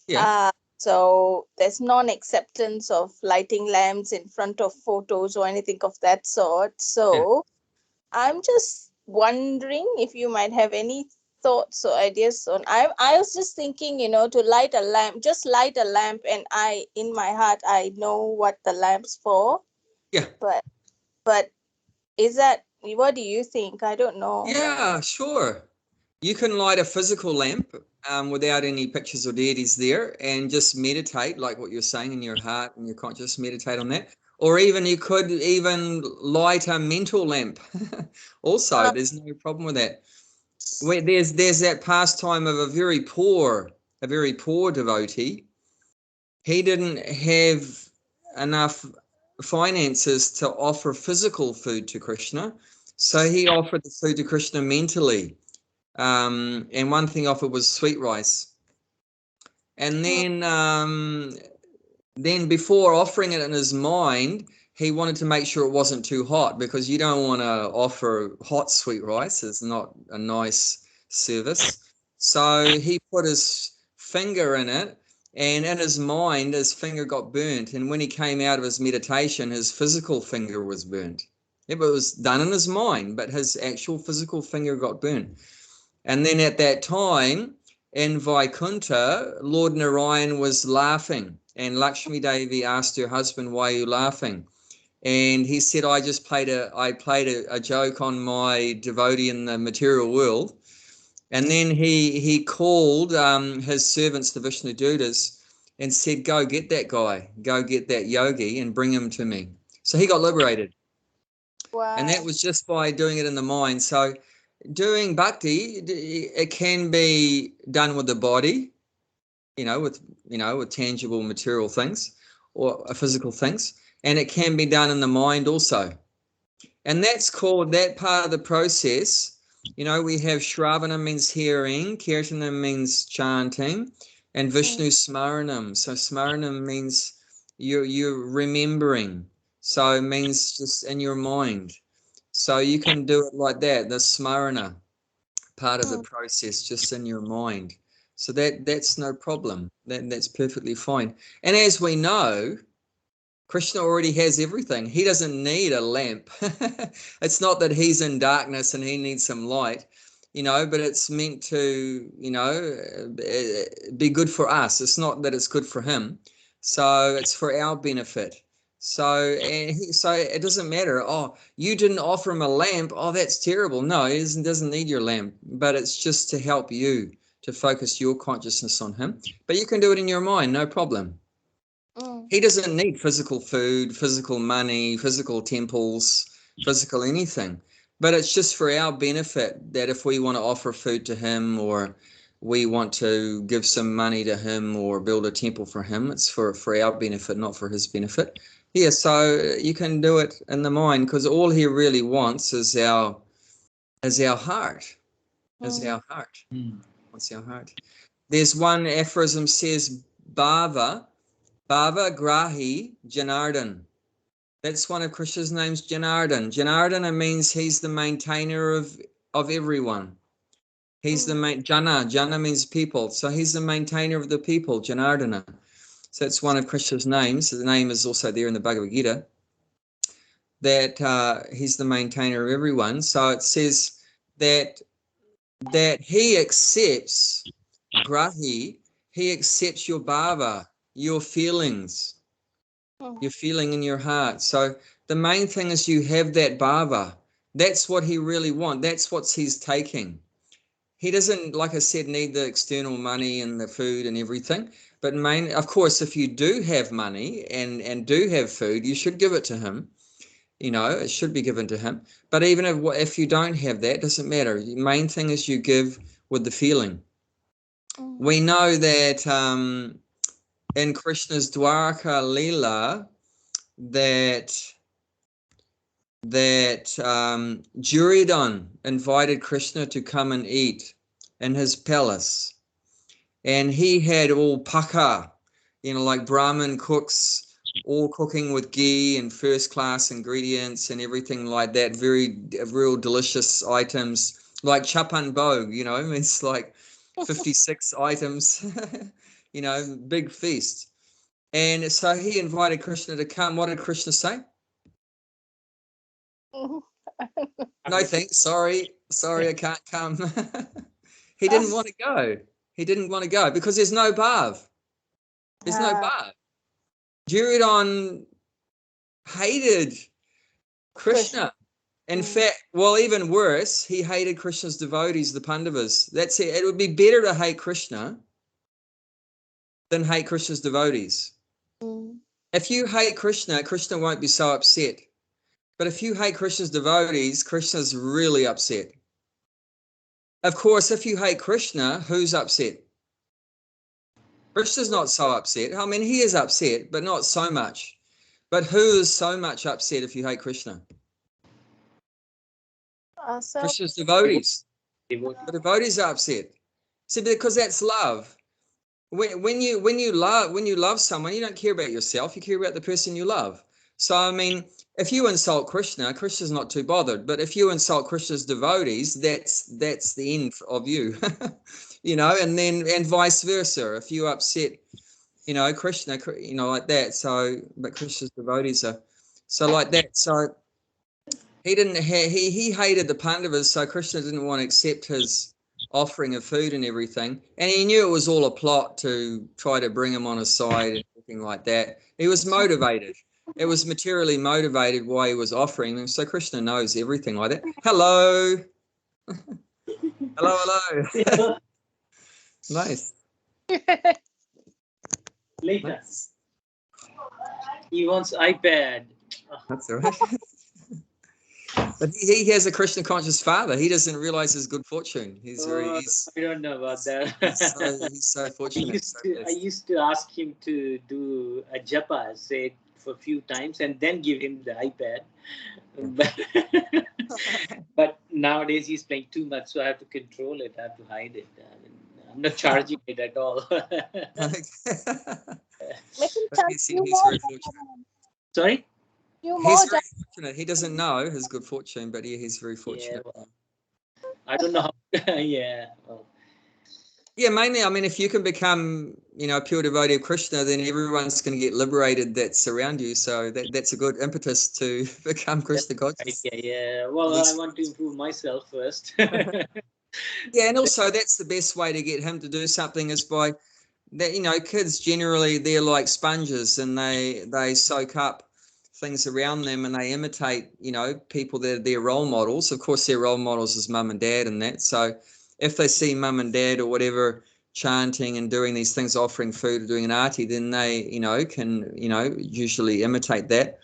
Yeah. So there's non-acceptance of lighting lamps in front of photos or anything of that sort. Yeah. So I'm just wondering if you might have any thoughts or ideas on. I was just thinking, to light a lamp, just light a lamp, and in my heart I know what the lamp's for. Yeah. But is that, what do you think? I don't know. Yeah, sure. You can light a physical lamp without any pictures or deities there and just meditate, like what you're saying in your heart and your conscious, meditate on that. Or even you could even light a mental lamp. Also, Uh, there's no problem with that. Where there's that pastime of a very poor devotee. He didn't have enough finances to offer physical food to Krishna, so he offered the food to Krishna mentally. And one thing offered was sweet rice. And mm, then before offering it in his mind, he wanted to make sure it wasn't too hot because you don't want to offer hot sweet rice. It's not a nice service. So he put his finger in it, and in his mind, his finger got burnt. And when he came out of his meditation, his physical finger was burnt. It was done in his mind, but his actual physical finger got burnt. And then at that time in Vaikuntha, Lord Narayan was laughing, and Lakshmi Devi asked her husband, "Why are you laughing?" And he said, I played a joke on my devotee in the material world." And then he called his servants, the Vishnu Dutas, and said, "Go get that guy, go get that yogi and bring him to me." So he got liberated. And that wow. was just by doing it in the mind. So doing bhakti, it can be done with the body, with tangible material things or physical things, and it can be done in the mind also. And that's called that part of the process. We have Shravana means hearing, Kirtana means chanting, and Mm, Vishnu Smaranam. So Smaranam means you're remembering. So it means just in your mind. So you can do it like that, the Smarana part of the mm, process just in your mind. So that's no problem. That's perfectly fine. And as we know, Krishna already has everything. He doesn't need a lamp. It's not that he's in darkness and he needs some light, but it's meant to, be good for us. It's not that it's good for him. So it's for our benefit. So it doesn't matter. Oh, you didn't offer him a lamp. Oh, that's terrible. No, he doesn't need your lamp, but it's just to help you to focus your consciousness on him. But you can do it in your mind, no problem. mm. He doesn't need physical food, physical money, physical temples, physical anything. But it's just for our benefit that if we want to offer food to him or we want to give some money to him or build a temple for him, it's for our benefit, not for his benefit. Yeah, so you can do it in the mind because all he really wants is our heart. Is Mm. our heart. What's our heart? There's one aphorism says Bhava Grahi Janardhan. That's one of Krishna's names, Janardhan. Janardhana means he's the maintainer of everyone. He's the Mm. main Jana means people. So he's the maintainer of the people, Janardhana. So that's one of Krishna's names. The name is also there in the Bhagavad Gita. That he's the maintainer of everyone. So it says that he accepts Grahi, he accepts your bhava, your feelings, Mm. you're feeling in your heart. So the main thing is you have that bhava. That's what he really wants. That's what he's taking. He doesn't, like I said, need the external money and the food and everything. But of course, if you do have money and do have food, you should give it to him. It should be given to him. But even if you don't have that, it doesn't matter. The main thing is you give with the feeling. Mm. We know that in Krishna's Dwarka Leela, that Duryodhan invited Krishna to come and eat in his palace. And he had all paka, like Brahmin cooks, all cooking with ghee and first class ingredients and everything like that. Very, real delicious items like chapan bhog, it's like 56 items, big feast. And so he invited Krishna to come. What did Krishna say? No thanks. Sorry, I can't come. He didn't want to go. He didn't want to go because there's no bhav. There's no bhav. Duryodhana hated Krishna. In fact, well, even worse, he hated Krishna's devotees, the Pandavas. That's it. It would be better to hate Krishna than hate Krishna's devotees. If you hate Krishna, Krishna won't be so upset. But if you hate Krishna's devotees, Krishna's really upset. Of course, if you hate Krishna, who's upset? Krishna's not so upset. I mean, he is upset, but not so much. But who is so much upset if you hate Krishna? Krishna's devotees. The devotees are upset. See, because that's love. When you love someone, you don't care about yourself. You care about the person you love. So, I mean, if you insult Krishna, Krishna's not too bothered. But if you insult Krishna's devotees, that's the end of you, and vice versa. If you upset, Krishna, like that. So, but Krishna's devotees are so like that. So he hated the Pandavas. So Krishna didn't want to accept his offering of food and everything. And he knew it was all a plot to try to bring him on his side and everything like that. He was motivated. It was materially motivated why he was offering them. So Krishna knows everything like that. Hello. Hello. Nice. Later. Nice. He wants iPad. That's all right. But he has a Krishna conscious father. He doesn't realize his good fortune. I don't know about that. He's so fortunate. I used to ask him to do a japa, say for a few times, and then give him the iPad. But nowadays he's playing too much, so I have to control it. I have to hide it. I'm not charging it at all. He's very fortunate. Sorry? He's very fortunate. He doesn't know his good fortune, but he's very fortunate. Yeah, well, I don't know how. Yeah. Well. Yeah, mainly, I mean, if you can become, a pure devotee of Krishna, then everyone's going to get liberated that's around you. So that's a good impetus to become Krishna conscious. Yeah. Well, I want to improve myself first. Yeah, and also that's the best way to get him to do something is by that, kids generally, they're like sponges and they soak up things around them and they imitate, people that are their role models. Of course, their role models is mum and dad and that. So if they see mum and dad or whatever chanting and doing these things, offering food or doing an arti, then they, can, usually imitate that.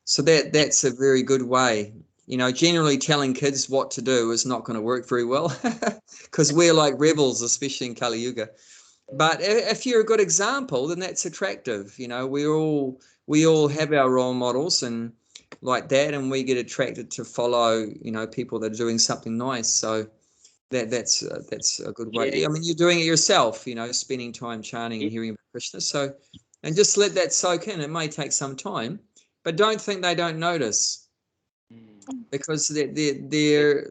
So that's a very good way. Generally telling kids what to do is not going to work very well because we're like rebels, especially in Kali Yuga. But if you're a good example, then that's attractive. We all have our role models and like that, and we get attracted to follow, people that are doing something nice. So that's a good way. Yeah. I mean, you're doing it yourself, spending time chanting and hearing about Krishna. So, and just let that soak in. It may take some time, but don't think they don't notice because they're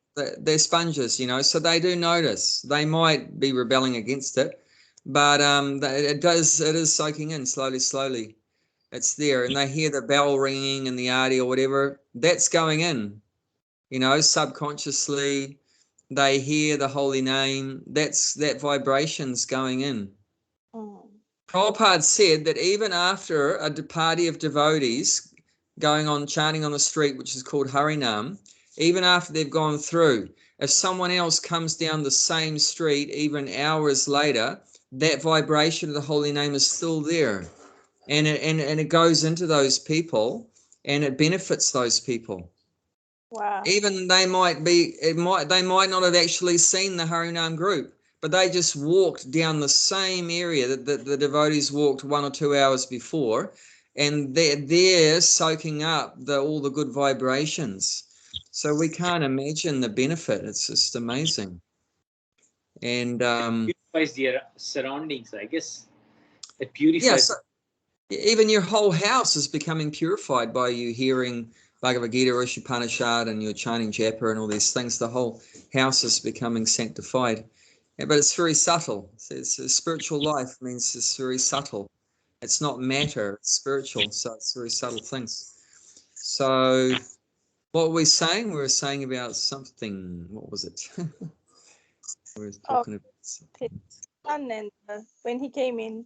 sponges, so they do notice. They might be rebelling against it, but it is soaking in slowly. It's there, and they hear the bell ringing and the arti or whatever. That's going in, subconsciously. They hear the holy name. That vibration's going in. Prabhupada said that even after a party of devotees going on chanting on the street, which is called Harinam, even after they've gone through, if someone else comes down the same street even hours later, that vibration of the holy name is still there. And it goes into those people and it benefits those people. Wow. Even they might not have actually seen the Harinam group, but they just walked down the same area that the devotees walked 1 or 2 hours before, and they're soaking up all the good vibrations. So we can't imagine the benefit. It's just amazing. And purifies their surroundings, I guess. It purifies. Yeah, so even your whole house is becoming purified by you hearing Bhagavad Gita or Isopanisad and you're chanting japa and all these things. The whole house is becoming sanctified. Yeah, but it's very subtle. It's spiritual life means it's very subtle. It's not matter, it's spiritual. So it's very subtle things. So what were we saying? We were saying about something. What was it? We were Oh, talking about something. his son and when he came in.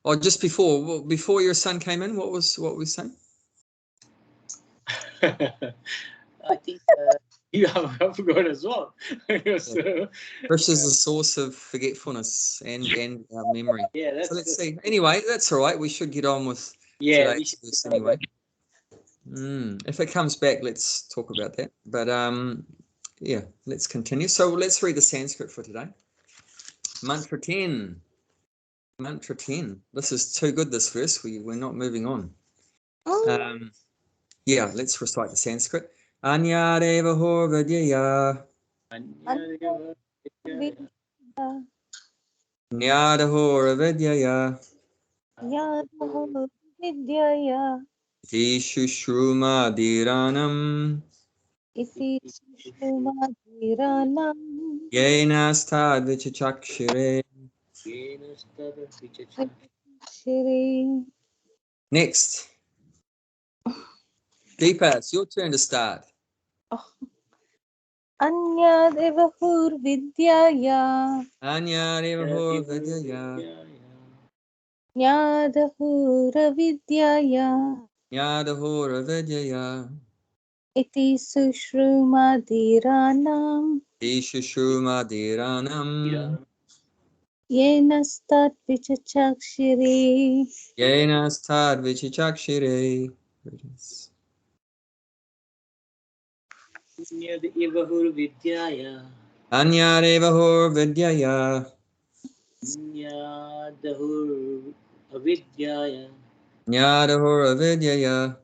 Oh, just before your son came in, what were we saying? I think you have forgot as well. So, Fish is a source of forgetfulness and memory. yeah, So let's that's see. Anyway, that's all right. We should get on with yeah. We today's should verse anyway. If it comes back, let's talk about that. But yeah, let's continue. So let's read the Sanskrit for today. Mantra 10. Mantra 10. This is too good, this verse. We're not moving on. Yeah, let's recite the Sanskrit. Anyareva hor vidyaya. Nyadahor vidyaya. Vidyaya Iti shushruma dhiranam. iti Sushrumadhiranam Yenastad vichachakshire. Shri Next. Deepa, it's your turn to start. Anya Devahur Vidyaya Anyareva hor vidyaya. Nyadahura Vidyaya Nyadahor vidyaya. iti Sushrumadhiranam Iti shushruma dhiranam. Yenastat Vichachakshiri. Yenastad vichachakshire. Anyareva hor vidyaya. Nyadahor vidyaya.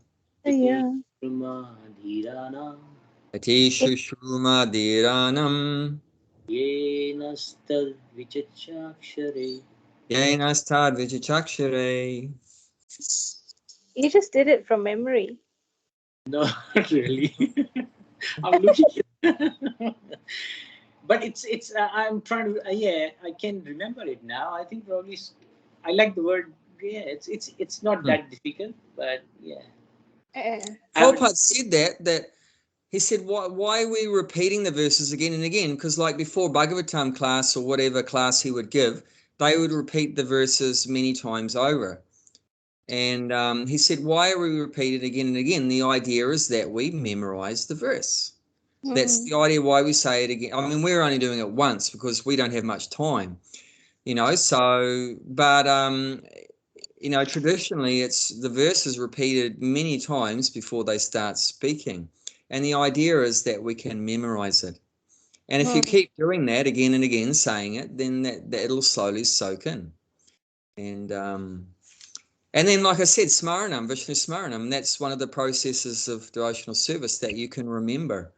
Iti shushruma dhiranam. Yenastad vichachakshare. Yenastad vichachakshire. You just did it from memory. No, not really. I'm looking. But it's. I'm trying to. Yeah, I can remember it now. I think probably. I like the word. Yeah, it's not that difficult, but yeah. Prabhupada said that he said, why are we repeating the verses again and again? Because like before Bhagavatam class or whatever class he would give, they would repeat the verses many times over. And he said, why are we repeating it again and again? The idea is that we memorize the verse. That's the idea why we say it again. I mean, we're only doing it once because we don't have much time, so, but, traditionally it's the verse is repeated many times before they start speaking. And the idea is that we can memorize it. And if you keep doing that again and again, saying it, then that it'll slowly soak in. And then, like I said, Smaranam, Vishnu Smaranam, that's one of the processes of devotional service that you can remember.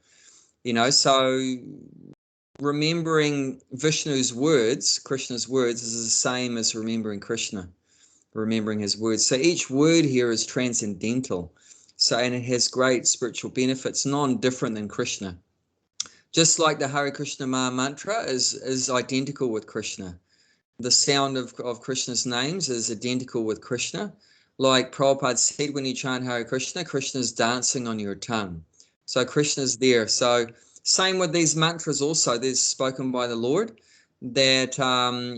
So remembering Vishnu's words, Krishna's words, is the same as remembering Krishna, remembering his words. So each word here is transcendental. So, and it has great spiritual benefits, non-different than Krishna. Just like the Hare Krishna Maha Mantra is identical with Krishna. The sound of Krishna's names is identical with Krishna. Like Prabhupada said, when you chant Hare Krishna, Krishna's dancing on your tongue. So Krishna's there. So same with these mantras also. They're spoken by the Lord, that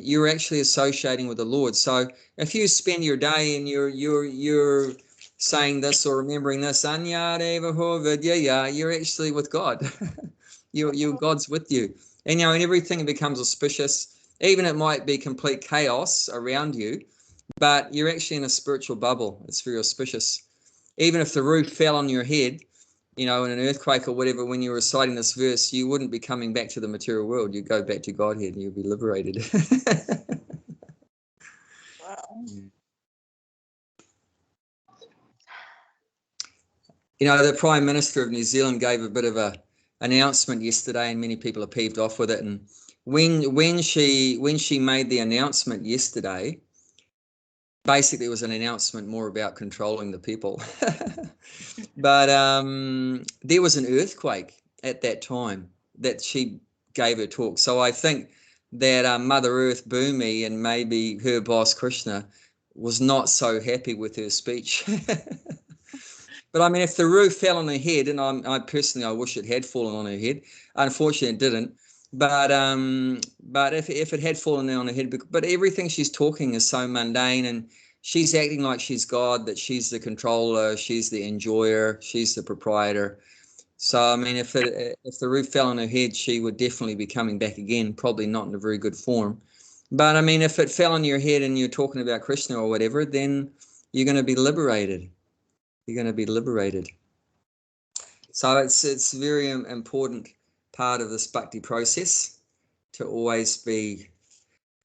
you're actually associating with the Lord. So if you spend your day and you're saying this or remembering this, you're actually with God. Your God's with you. And and everything becomes auspicious. Even it might be complete chaos around you, but you're actually in a spiritual bubble. It's very auspicious. Even if the roof fell on your head, in an earthquake or whatever, when you're reciting this verse, you wouldn't be coming back to the material world. You'd go back to Godhead and you'll be liberated. Wow. The Prime Minister of New Zealand gave a bit of a announcement yesterday, and many people are peeved off with it. And when she made the announcement yesterday, basically it was an announcement more about controlling the people. But there was an earthquake at that time that she gave her talk. So I think that Mother Earth Bhumi and maybe her boss Krishna was not so happy with her speech. But I mean, if the roof fell on her head, and I personally, I wish it had fallen on her head. Unfortunately, it didn't. But if it had fallen on her head, but everything she's talking is so mundane, and she's acting like she's God, that she's the controller, she's the enjoyer, she's the proprietor. So I mean, if the roof fell on her head, she would definitely be coming back again, probably not in a very good form. But I mean, if it fell on your head and you're talking about Krishna or whatever, then you're going to be liberated. You're going to be liberated. So it's very important part of this bhakti process to always be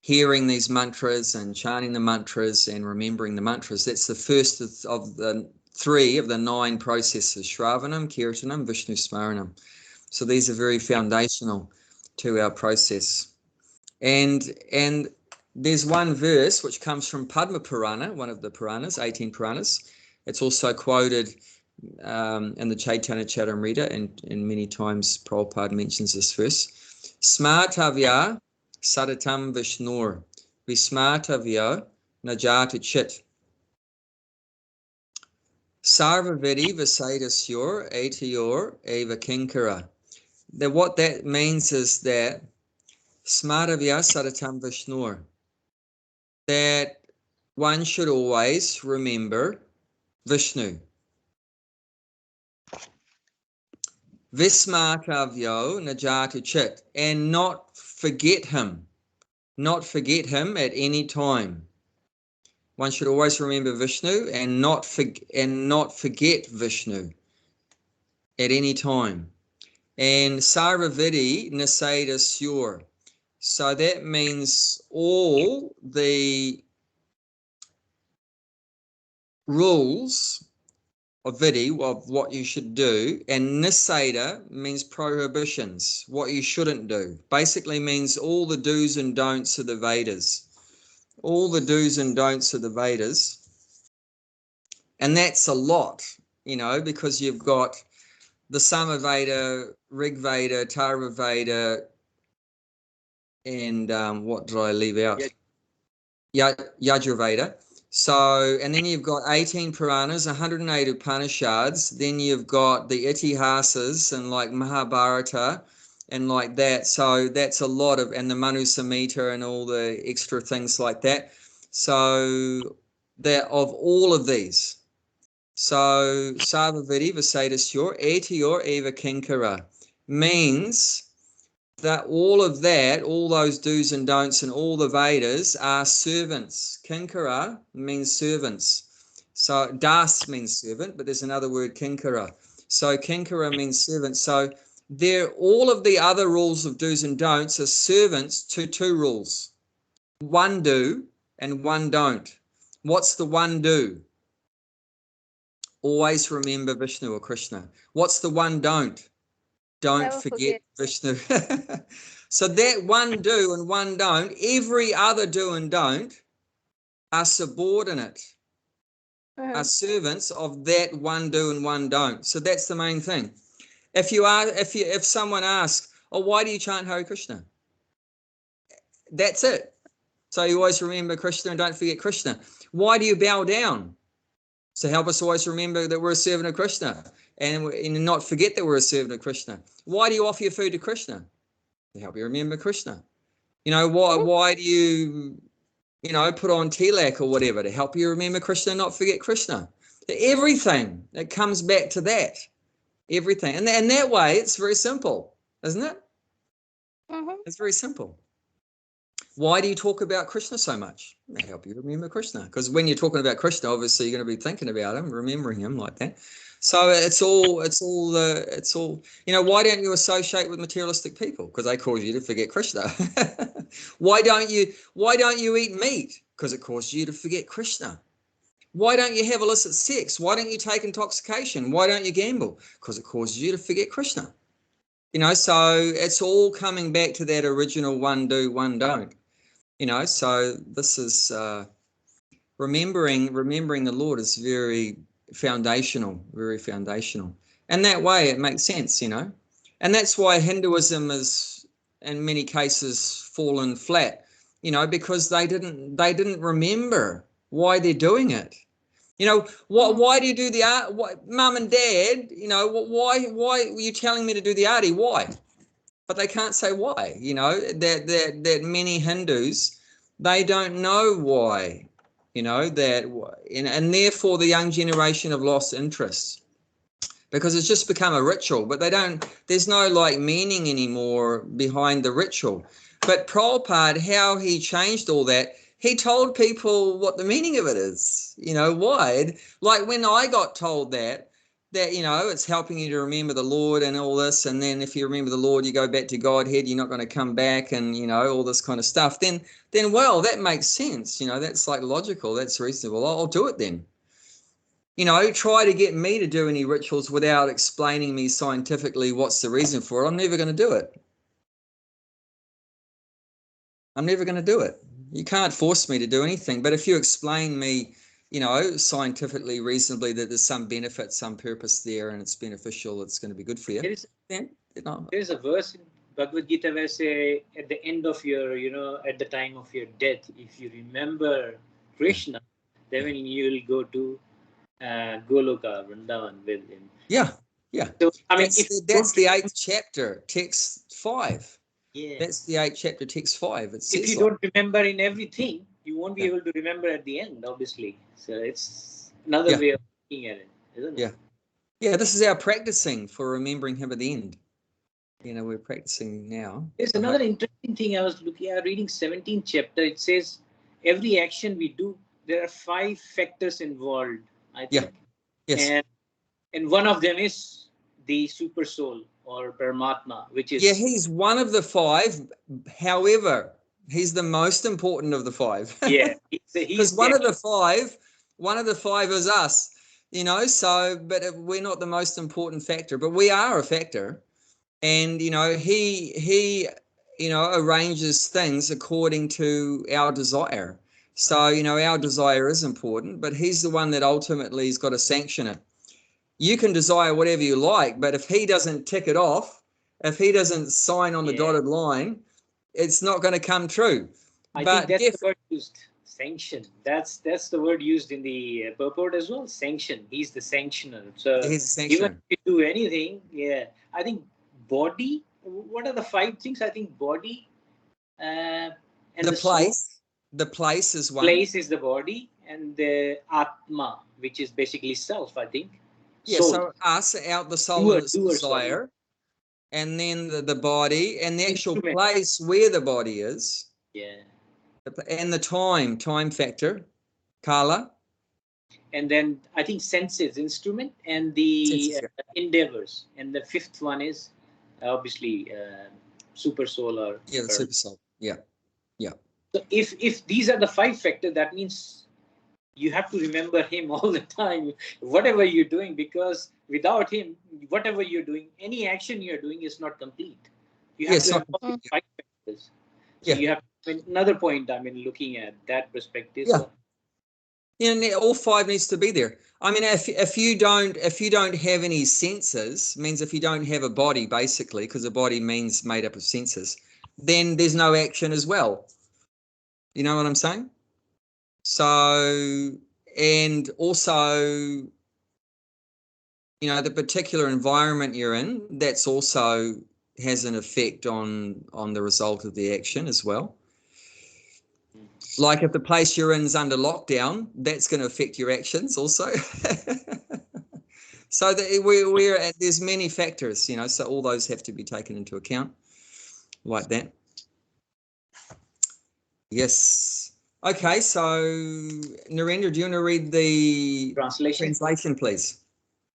hearing these mantras and chanting the mantras and remembering the mantras. That's the first of the 3 of the 9 processes: Shravanam, Kirtanam, Vishnu Smaranam. So these are very foundational to our process. And there's one verse which comes from Padma Purana, one of the Puranas, 18 Puranas. It's also quoted in the Chaitanya Charitamrita, and many times Prabhupada mentions this verse. Smartavya sadatam vishnur vismartavya najata chit sarvavedi vasedasyor etayor eva kinkara. That what that means is that smartavya sadatam vishnur, that one should always remember Vishnu. Vismartavyo najata chit, and not forget him at any time. One should always remember Vishnu and not forget Vishnu at any time. And Sarvavidi Nasada Sur. So that means all the rules of Vidi, of what you should do, and Nisada means prohibitions, what you shouldn't do. Basically means all the do's and don'ts of the Vedas. All the do's and don'ts of the Vedas. And that's a lot, because you've got the Samaveda, Rig Veda, Tara Veda, and what did I leave out? Yajurveda. So, and then you've got 18 Puranas, 108 Upanishads, then you've got the Itihasas and like Mahabharata and like that. So that's a lot of, and the Manu Samhita and all the extra things like that. So that of all of these. So Sarvavidi Vasedasyor Etiyor Eva Kinkara means that all of that, all those do's and don'ts and all the Vedas are servants. Kinkara means servants. So das means servant, but there's another word, kinkara. So kinkara means servant. So all of the other rules of do's and don'ts are servants to 2 rules. One do and one don't. What's the one do? Always remember Vishnu or Krishna. What's the one don't? Don't Never forget Vishnu. So that one do and one don't, every other do and don't are subordinate, are servants of that one do and one don't. So that's the main thing. If someone asks, "Oh, why do you chant Hare Krishna?" That's it. So you always remember Krishna and don't forget Krishna. Why do you bow down? So help us always remember that we're a servant of Krishna and not forget that we're a servant of Krishna. Why do you offer your food to Krishna? To help you remember Krishna. Why do you, put on tilak or whatever? To help you remember Krishna and not forget Krishna. Everything, it comes back to that. Everything. And that way, it's very simple, isn't it? It's very simple. Why do you talk about Krishna so much? To help you remember Krishna. Because when you're talking about Krishna, obviously you're going to be thinking about him, remembering him like that. So it's all. Why don't you associate with materialistic people? Because they cause you to forget Krishna. Why don't you eat meat? Because it causes you to forget Krishna. Why don't you have illicit sex? Why don't you take intoxication? Why don't you gamble? Because it causes you to forget Krishna. So it's all coming back to that original one do, one don't. So this is remembering the Lord is very foundational. And that way it makes sense, And that's why Hinduism is in many cases fallen flat, you know, because they didn't remember why they're doing it. You know, why do you do the art? Mum and dad, you know, why were you telling me to do the arty? Why? But they can't say why. You know, that many Hindus, they don't know why. You know that, and therefore the young generation have lost interest because it's just become a ritual. But they don't. There's no like meaning anymore behind the ritual. But Prabhupada, how he changed all that, he told people what the meaning of it is. You know, why? Like when I got told that, you know, it's helping you to remember the Lord and all this, and then if you remember the Lord, you go back to Godhead, you're not going to come back, and you know, all this kind of stuff, then well, that makes sense. You know, that's like logical, that's reasonable. I'll do it then. You know, try to get me to do any rituals without explaining me scientifically what's the reason for it. I'm never going to do it. I'm never going to do it. You can't force me to do anything. But if you explain me, you know, scientifically, reasonably, that there's some benefit, some purpose there, and it's beneficial, it's going to be good for you. There is a verse in Bhagavad Gita where say at the end of your, you know, at the time of your death, if you remember Krishna, then you will go to Goloka, Vrindavan with him. Yeah, yeah. So I mean, that's the 8th chapter, text 5. Yeah. That's the 8th chapter, text 5. It says if you don't remember in everything, you won't be able to remember at the end, obviously. So it's another way of looking at it, isn't it? Yeah, this is our practicing for remembering him at the end. You know, we're practicing now. There's another interesting thing I was looking at, reading 17th chapter. It says every action we do, there are 5 factors involved, I think. Yeah. Yes. And one of them is the super soul or Paramatma, which is... Yeah, he's one of the 5. However, he's the most important of the 5. Yeah. Because one of the five is us, you know, so, but we're not the most important factor, but we are a factor. And, you know, he, you know, arranges things according to our desire. So, you know, our desire is important, but he's the one that ultimately has got to sanction it. You can desire whatever you like, but if he doesn't tick it off, if he doesn't sign on the dotted line, it's not going to come true. I think that's the word used, sanction. That's the word used in the purport as well, sanction. He's the sanctioner. So he's a even sanctioner. if you do anything, I think body, what are the 5 things? I think body and the place. Soul. The place is one. Place is the body, and the Atma, which is basically self, I think. Yeah, soul. So us, out the soul and its desire. Sorry. And then the body and the actual place where the body is. Yeah. And the time factor, Kala. And then I think senses, instrument, and the endeavors. And the 5th one is obviously super soul or... Yeah, the super soul. Yeah. So if these are the 5 factors, that means you have to remember him all the time, whatever you're doing, because without him, whatever you're doing, any action you're doing is not complete. You have to remember 5 factors. So you have another point, I mean, looking at that perspective. Yeah. And all 5 needs to be there. I mean, if you don't have any senses, means if you don't have a body, basically, because a body means made up of senses, then there's no action as well. You know what I'm saying? So, and also, you know, the particular environment you're in, that's also has an effect on the result of the action as well. Like if the place you're in is under lockdown, that's going to affect your actions also. So that there's many factors, you know, so all those have to be taken into account like that. Yes. Okay, so Narendra, do you want to read the translation, please?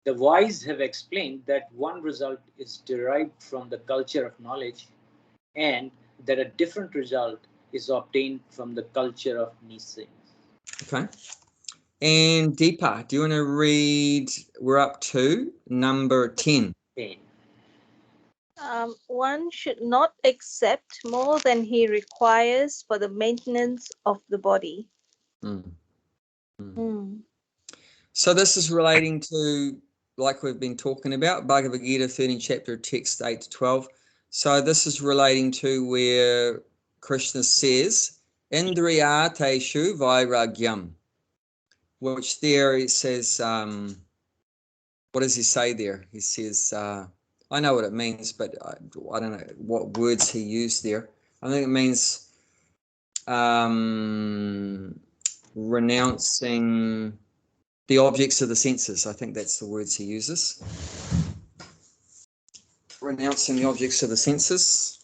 The wise have explained that one result is derived from the culture of knowledge, and that a different result is obtained from the culture of nescience. Okay. And Deepa, do you want to read, we're up to number 10. 10. One should not accept more than he requires for the maintenance of the body. So this is relating to, like we've been talking about, Bhagavad Gita 13th chapter, text 8 to 12. So this is relating to where Krishna says, Indriyateshu vairagyam, which there it says, what does he say there? He says, I know what it means, but I don't know what words he used there. I think it means renouncing the objects of the senses. I think that's the words he uses. Renouncing the objects of the senses.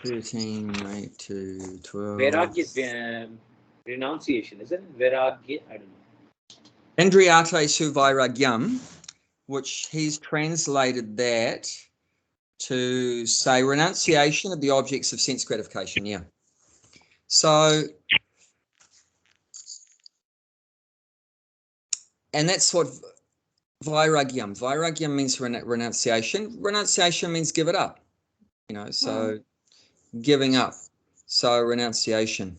13, 8 to 12. Vairagya, renunciation, isn't it? Vairagya, I don't know. Indriyatesu vairagyam, which he's translated that to say renunciation of the objects of sense gratification. Yeah. So, and that's what vairagyam means renunciation. Renunciation means give it up, so giving up. So renunciation.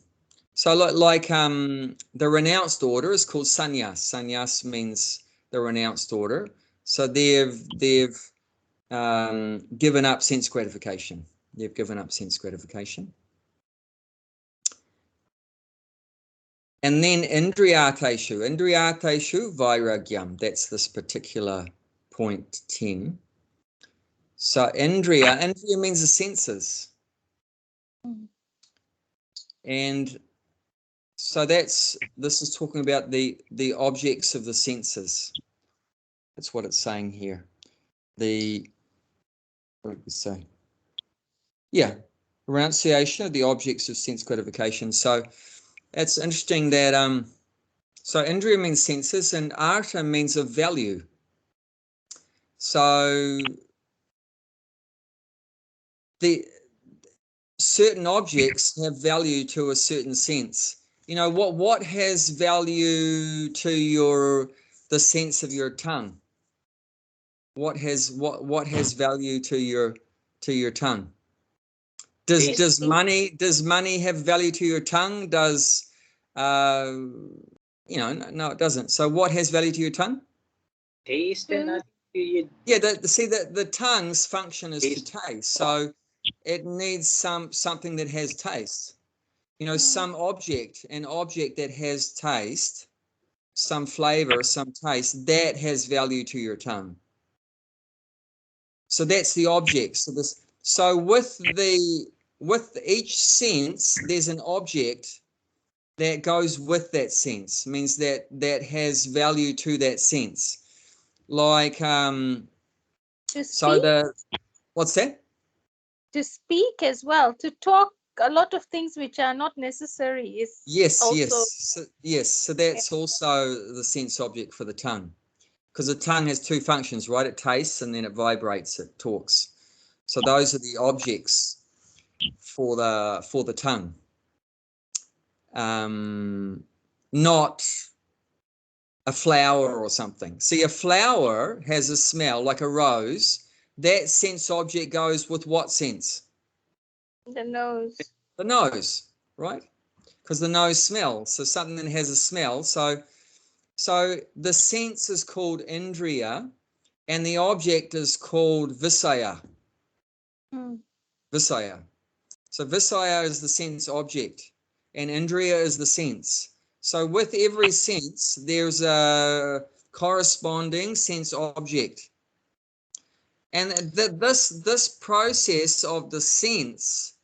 So like the renounced order is called sannyas. Sannyas means the renounced order. So they've given up sense gratification. They've given up sense gratification. And then indriyateshu vairagyam. That's this particular point 10. So indriya means the senses. And so this is talking about the objects of the senses. That's what it's saying here. What did we say? Yeah, renunciation of the objects of sense gratification. So it's interesting that so indriya means senses and artha means of value. So the certain objects have value to a certain sense. What has value to the sense of your tongue? What has value to your tongue? Does money have value to your tongue? Does no, it doesn't. So what has value to your tongue? Taste and yeah, the tongue's function is to taste. So it needs something that has taste. Some object, an object that has taste, some flavor, some taste, that has value to your tongue. So that's the object. So with each sense, there's an object that goes with that sense, means that has value to that sense. Like what's that? To speak as well, to talk a lot of things which are not necessary is yes. So that's also the sense object for the tongue. Because the tongue has two functions, right? It tastes and then it vibrates, it talks. So those are the objects for the tongue. Not a flower or something. See, a flower has a smell like a rose. That sense object goes with what sense? The nose. The nose, right? Because the nose smells. So something that has a smell. So the sense is called indriya and the object is called visaya. Visaya. So visaya is the sense object and indriya is the sense. So with every sense, there's a corresponding sense object. And this process of the sense,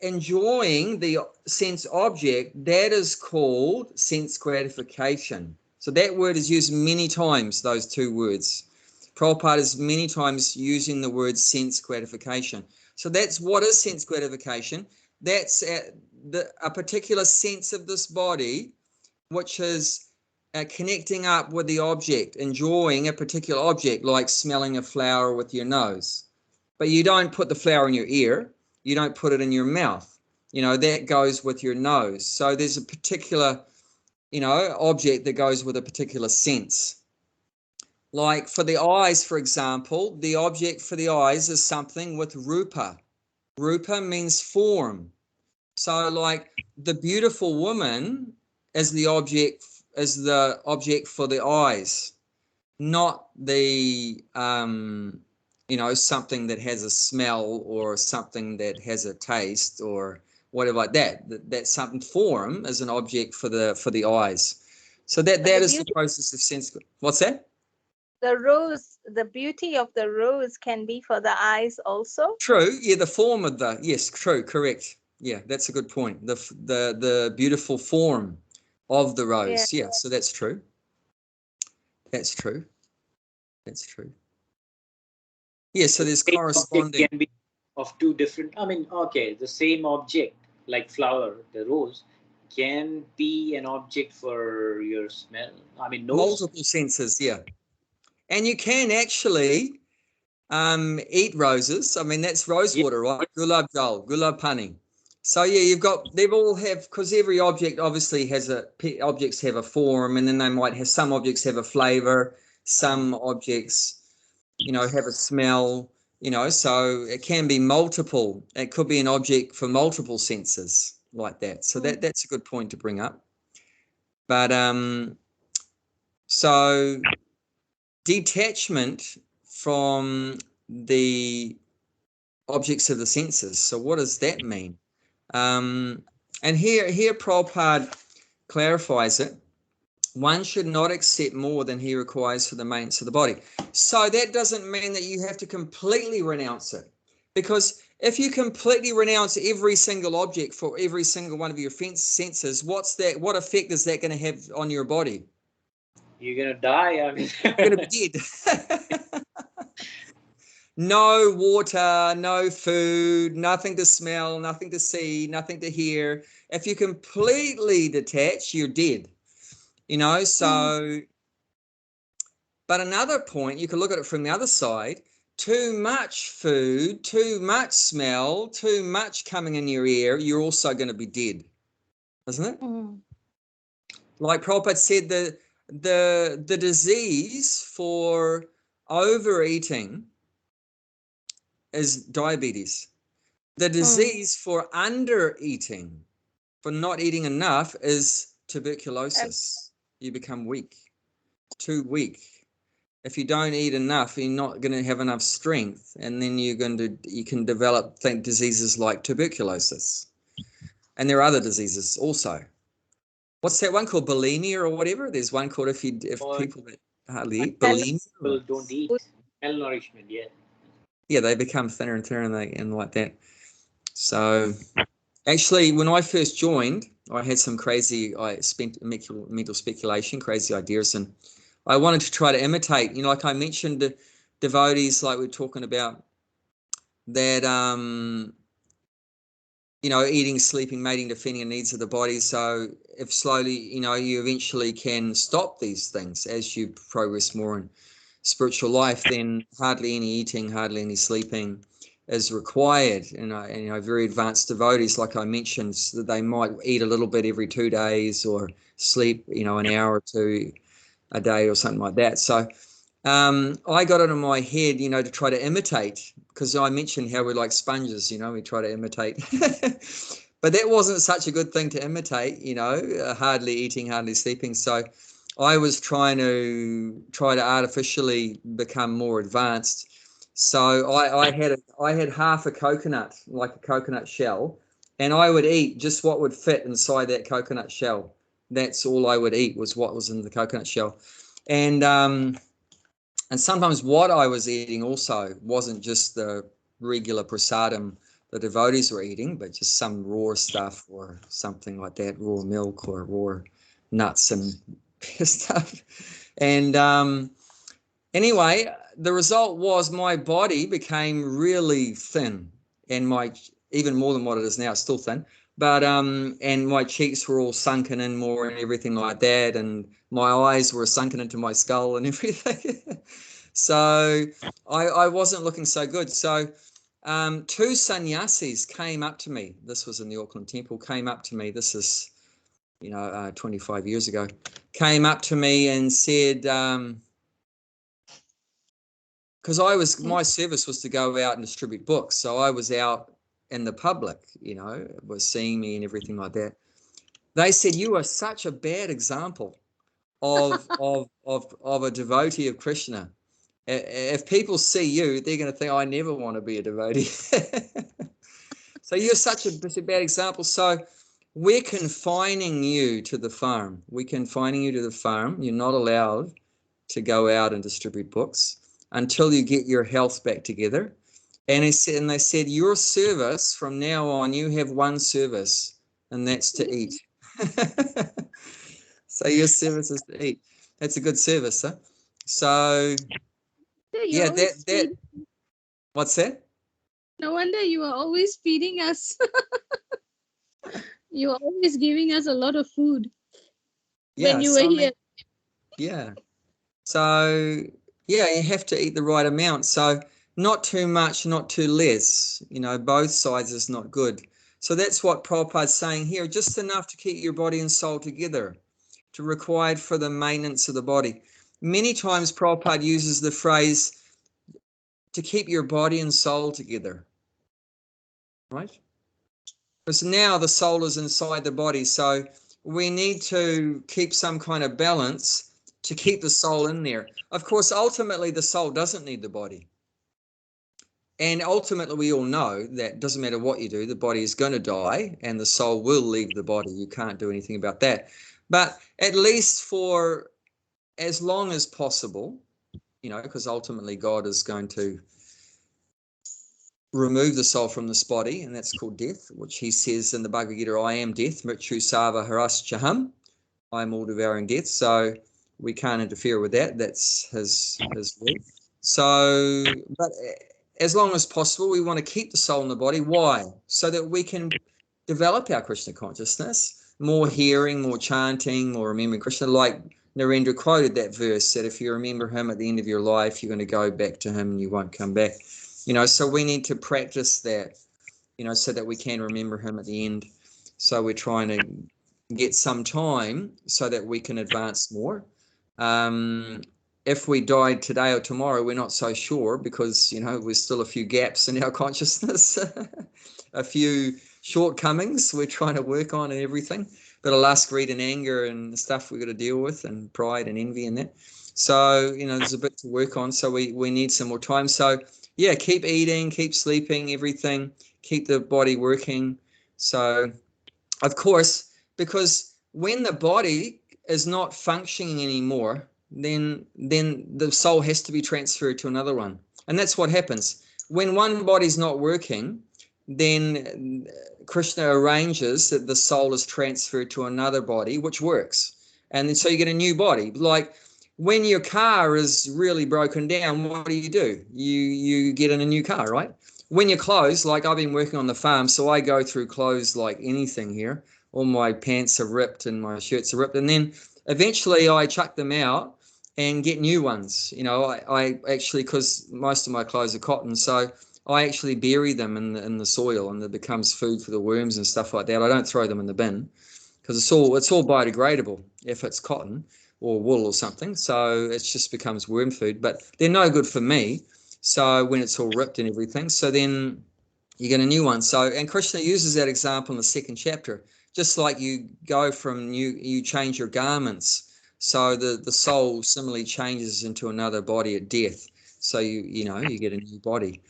enjoying the sense object, that is called sense gratification. So that word is used many times, those two words. Prabhupada is many times using the word sense gratification. So that's what is sense gratification. That's a particular sense of this body, which is connecting up with the object, enjoying a particular object, like smelling a flower with your nose. But you don't put the flower in your ear. You don't put it in your mouth. That goes with your nose. So there's a particular, object that goes with a particular sense. Like for the eyes, for example, the object for the eyes is something with rupa. Rupa means form. So like the beautiful woman is the object for the eyes. not the something that has a smell or something that has a taste or whatever like that. That something form is an object for the eyes. So that is the process of sense. What's that? The rose, the beauty of the rose can be for the eyes also. True. Yeah, the form of the yes, true, correct. Yeah, that's a good point. The beautiful form of the rose. Yeah, so that's true. That's true. That's true. Yeah, so there's corresponding. Can be of two different. I mean, okay, the same object like flower, the rose, can be an object for your smell. I mean, nose. Multiple senses. Yeah, and you can actually eat roses. I mean, that's rose water, right? Gulab jal, gulab pani. So yeah, they've all have, because every object obviously has objects have a form, and then they might have, some objects have a flavor, some objects, have a smell, so it can be multiple. It could be an object for multiple senses like that. So that's a good point to bring up. But so detachment from the objects of the senses. So what does that mean? And here Prabhupada clarifies it. One should not accept more than he requires for the maintenance of the body. So that doesn't mean that you have to completely renounce it. Because if you completely renounce every single object for every single one of your senses, what effect is that going to have on your body? You're going to die. I mean, you're going to be dead. No water, no food, nothing to smell, nothing to see, nothing to hear. If you completely detach, you're dead. So, but another point, you can look at it from the other side. Too much food, too much smell, too much coming in your ear, you're also going to be dead, isn't it? Like Prabhupada said, the disease for overeating is diabetes. The disease for under-eating, for not eating enough, is tuberculosis. You become weak, too weak. If you don't eat enough, you're not going to have enough strength, and then you can develop diseases like tuberculosis. And there are other diseases also. What's that one called? Bulimia or whatever? There's one called if people that hardly eat, bulimia. People don't eat. Malnourishment, yeah. Yeah, they become thinner and thinner and like that. So actually, when I first joined, I spent mental speculation, crazy ideas, and I wanted to try to imitate, like I mentioned, devotees like we're talking about that, eating, sleeping, mating, defending the needs of the body. So if slowly, you eventually can stop these things as you progress more in spiritual life, then hardly any eating, hardly any sleeping is required. And very advanced devotees, like I mentioned, so that they might eat a little bit every 2 days or sleep, an hour or two a day or something like that. So I got it in my head, to try to imitate, because I mentioned how we're like sponges, we try to imitate. But that wasn't such a good thing to imitate, hardly eating, hardly sleeping. So I was trying to artificially become more advanced. So I had half a coconut, like a coconut shell, and I would eat just what would fit inside that coconut shell. That's all I would eat, was what was in the coconut shell. And sometimes what I was eating also wasn't just the regular prasadam the devotees were eating, but just some raw stuff or something like that, raw milk or raw nuts and stuff. And anyway, the result was my body became really thin, and even more than what it is now, it's still thin. But and my cheeks were all sunken in more and everything like that, and my eyes were sunken into my skull and everything. So I wasn't looking so good. So two sannyasis came up to me. This was in the Auckland Temple. Came up to me. This is 25 years ago. Came up to me and said, because my service was to go out and distribute books, so I was out in the public, was seeing me and everything like that. They said, "You are such a bad example of a devotee of Krishna. If people see you, they're going to think, I never want to be a devotee. So you're such a bad example. So we're confining you to the farm. We're confining you to the farm. You're not allowed to go out and distribute books until you get your health back together. And they said, your service from now on, you have one service, and that's to eat. So your service is to eat. That's a good service, huh? So yeah, what's that? No wonder you are always feeding us. You are always giving us a lot of food when you were here. Yeah. So yeah, you have to eat the right amount. So not too much, not too less. Both sides is not good. So that's what Prabhupada's saying here, just enough to keep your body and soul together, to required for the maintenance of the body. Many times Prabhupada uses the phrase to keep your body and soul together, right? Because now the soul is inside the body, so we need to keep some kind of balance to keep the soul in there. Of course, ultimately the soul doesn't need the body. And ultimately we all know that doesn't matter what you do, the body is going to die and the soul will leave the body. You can't do anything about that. But at least for as long as possible, because ultimately God is going to remove the soul from this body, and that's called death, which he says in the Bhagavad Gita, I am death, mrityu sava haraschaham, I am all devouring death. So we can't interfere with that. That's his will. So, but as long as possible, we want to keep the soul in the body. Why? So that we can develop our Krishna consciousness, more hearing, more chanting, more remembering Krishna. Like Narendra quoted that verse, that if you remember him at the end of your life, you're going to go back to him and you won't come back. So we need to practice that, so that we can remember him at the end. So we're trying to get some time so that we can advance more. If we died today or tomorrow, we're not so sure, because there's still a few gaps in our consciousness, a few shortcomings we're trying to work on and everything. But lust, greed and anger and stuff we've got to deal with, and pride and envy and that. So there's a bit to work on. So we need some more time. So yeah, keep eating, keep sleeping, everything, keep the body working. So of course, because when the body is not functioning anymore, then the soul has to be transferred to another one. And that's what happens. When one body's not working, then Krishna arranges that the soul is transferred to another body, which works. And then so you get a new body. Like when your car is really broken down, what do? You get in a new car, right? When your clothes, like I've been working on the farm, so I go through clothes like anything here. All my pants are ripped and my shirts are ripped. And then eventually I chuck them out and get new ones. I actually, because most of my clothes are cotton, so I actually bury them in the soil, and it becomes food for the worms and stuff like that. I don't throw them in the bin, because it's all biodegradable if it's cotton or wool or something. So it just becomes worm food, but they're no good for me. So when it's all ripped and everything, so then you get a new one. So, and Krishna uses that example in the second chapter. Just like you go from you change your garments, so the soul similarly changes into another body at death. So you get a new body.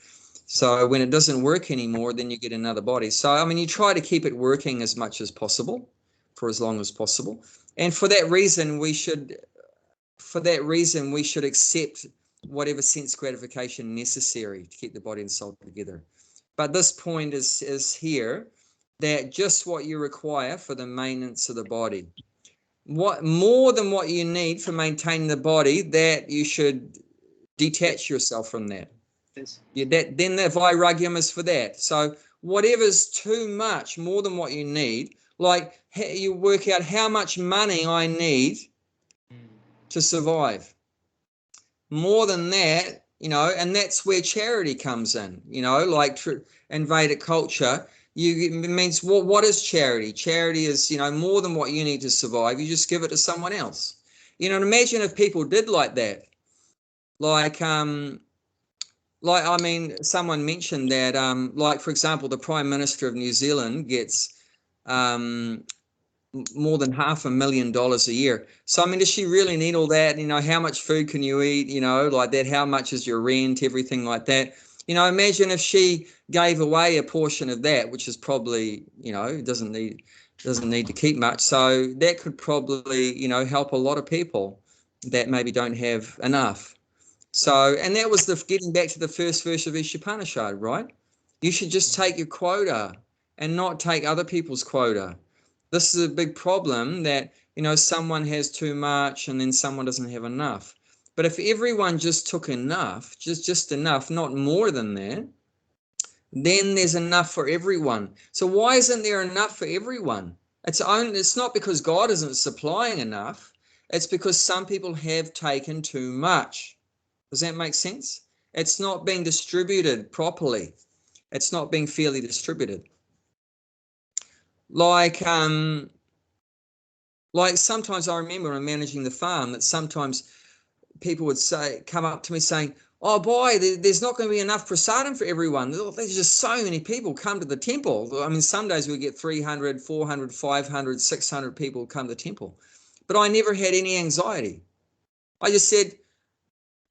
So when it doesn't work anymore, then you get another body. So I mean, you try to keep it working as much as possible, for as long as possible. And for that reason, we should accept whatever sense gratification necessary to keep the body and soul together. But this point is here, that just what you require for the maintenance of the body, what more than what you need for maintaining the body, that you should detach yourself from that. Yes. Then the vairagyam is for that. So whatever's too much, more than what you need, like you work out how much money I need to survive. More than that, and that's where charity comes in, like in Vedic culture, it means what is charity? Charity is, more than what you need to survive. You just give it to someone else. And imagine if people did like that. Like I mean, someone mentioned that, like, for example, the Prime Minister of New Zealand gets more than $500,000 a year. So, I mean, does she really need all that? You know, how much food can you eat? You know, like that, how much is your rent, everything like that. You know, imagine if she gave away a portion of that, which is probably, you know, doesn't need to keep much. So that could probably, you know, help a lot of people that maybe don't have enough. So, and that was the getting back to the first verse of Isopanisad, right? You should just take your quota and not take other people's quota. This is a big problem that, you know, someone has too much and then someone doesn't have enough. But if everyone just took enough, just enough, not more than that, then there's enough for everyone. So why isn't there enough for everyone? It's not because God isn't supplying enough. It's because some people have taken too much. Does that make sense? It's not being distributed properly. It's not being fairly distributed. Like sometimes I remember when managing the farm that sometimes people would come up to me saying, "Oh boy, there's not going to be enough prasadam for everyone. There's just so many people come to the temple." I mean, some days we get 300, 400, 500, 600 people come to the temple. But I never had any anxiety. I just said,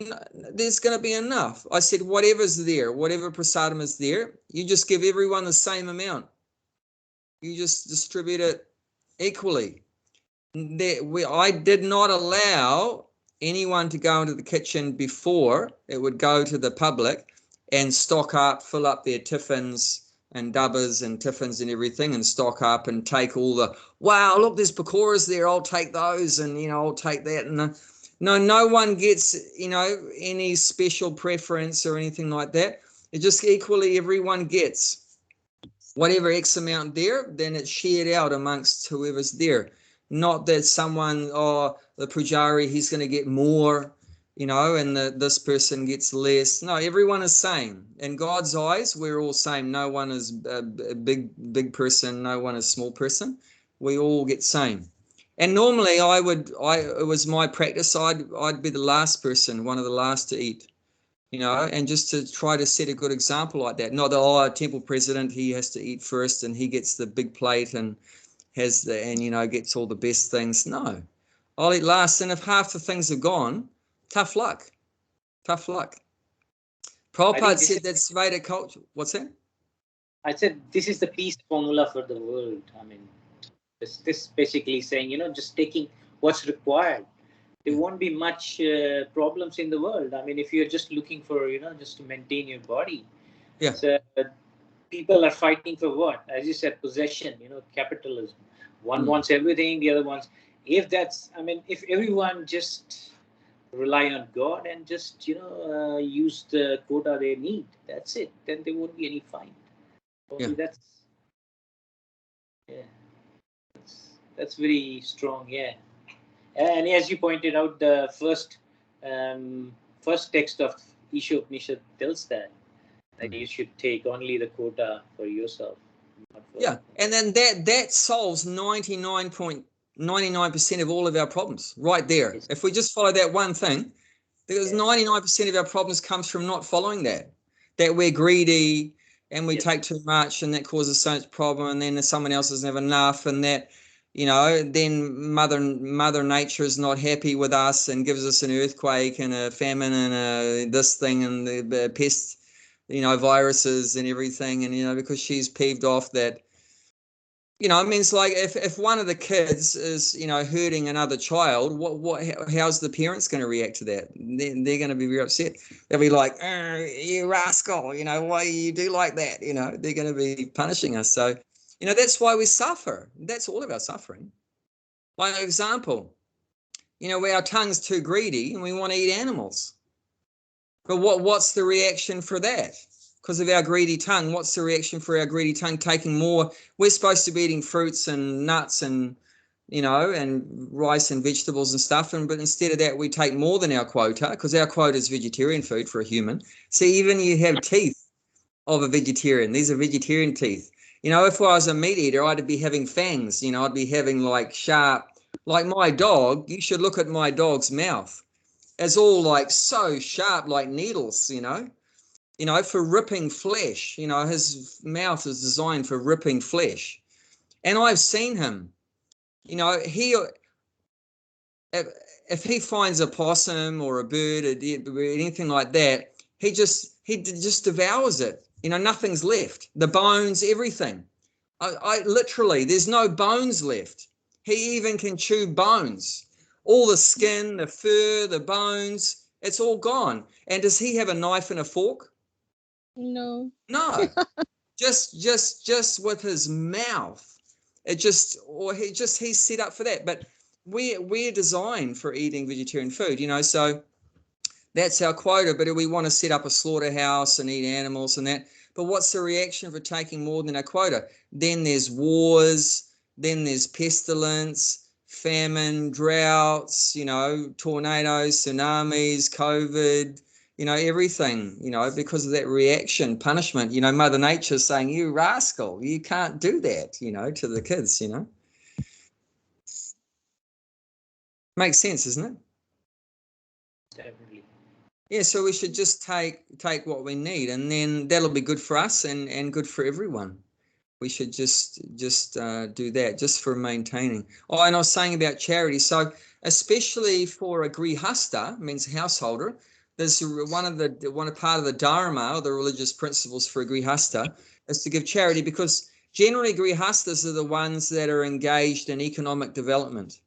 "No, there's going to be enough." I said, whatever's there, whatever prasadam is there, you just give everyone the same amount. You just distribute it equally. I did not allow anyone to go into the kitchen before it would go to the public and stock up, fill up their tiffins and dubbers and tiffins and everything and stock up and take all the, wow, look, there's pakoras there, I'll take those, and, you know, I'll take that. And no one gets, you know, any special preference or anything like that. It just equally everyone gets whatever X amount there, then it's shared out amongst whoever's there. Not that someone, oh, the pujari, he's going to get more, you know, and this person gets less. No, everyone is same. In God's eyes, we're all same. No one is a big person. No one is small person. We all get same. And normally it was my practice. I'd be the last person, one of the last to eat, you know, and just to try to set a good example like that. Not that, oh, temple president, he has to eat first and he gets the big plate and you know, gets all the best things. No, I'll eat last. And if half the things are gone, tough luck. Tough luck. Prabhupada said that's Vedic culture. What's that? I said this is the peace formula for the world. I mean, this basically saying, you know, just taking what's required. There won't be much problems in the world. I mean, if you're just looking for, you know, just to maintain your body. Yeah. So, people are fighting for what? As you said, possession, you know, capitalism. One wants everything, the other wants. If everyone just rely on God and just, you know, use the quota they need, that's it. Then there won't be any fight. Only that's very strong. Yeah. And as you pointed out, the first text of Isopanisad tells that you should take only the quota for yourself. And then that solves 99.99% of all of our problems right there. Yes. If we just follow that one thing, because 99% of our problems comes from not following that we're greedy and we take too much and that causes so much problem, and then someone else doesn't have enough, and that, you know, then mother nature is not happy with us and gives us an earthquake and a famine and this thing and the pest, you know, viruses and everything, and, you know, because she's peeved off that, you know, I mean, it's like if one of the kids is, you know, hurting another child, how's the parents going to react to that? They're going to be very upset. They'll be like, you rascal, you know, why you do like that? You know, they're going to be punishing us. So, you know, that's why we suffer. That's all of our suffering. Like, example, you know, where our tongue's too greedy and we want to eat animals. But what's the reaction for that? Because of our greedy tongue, what's the reaction for our greedy tongue taking more? We're supposed to be eating fruits and nuts and, you know, and rice and vegetables and stuff. But instead of that, we take more than our quota, because our quota is vegetarian food for a human. See, even you have teeth of a vegetarian. These are vegetarian teeth. You know, if I was a meat eater, I'd be having fangs. You know, I'd be having like sharp, like my dog. You should look at my dog's mouth. It's all like so sharp, like needles, you know, for ripping flesh. You know, his mouth is designed for ripping flesh. And I've seen him. You know, if he finds a possum or a bird or anything like that, he just devours it. You know, nothing's left. The bones, everything. I literally, there's no bones left. He even can chew bones. All the skin, the fur, the bones, it's all gone. And does he have a knife and a fork? No. No. just with his mouth. He's set up for that. But we're designed for eating vegetarian food, you know, so that's our quota. But we want to set up a slaughterhouse and eat animals and that. But what's the reaction for taking more than our quota? Then there's wars, then there's pestilence, famine, droughts, you know, tornadoes, tsunamis, COVID, you know, everything, you know, because of that reaction, punishment. You know, Mother Nature's saying, you rascal, you can't do that, you know, to the kids, you know. Makes sense, isn't it? Definitely. Yeah, so we should just take what we need, and then that'll be good for us and good for everyone. We should just do that just for maintaining. Oh, and I was saying about charity. So especially for a grihasta, means householder, there's one part of the dharma, or the religious principles for a grihasta, is to give charity, because generally grihastas are the ones that are engaged in economic development.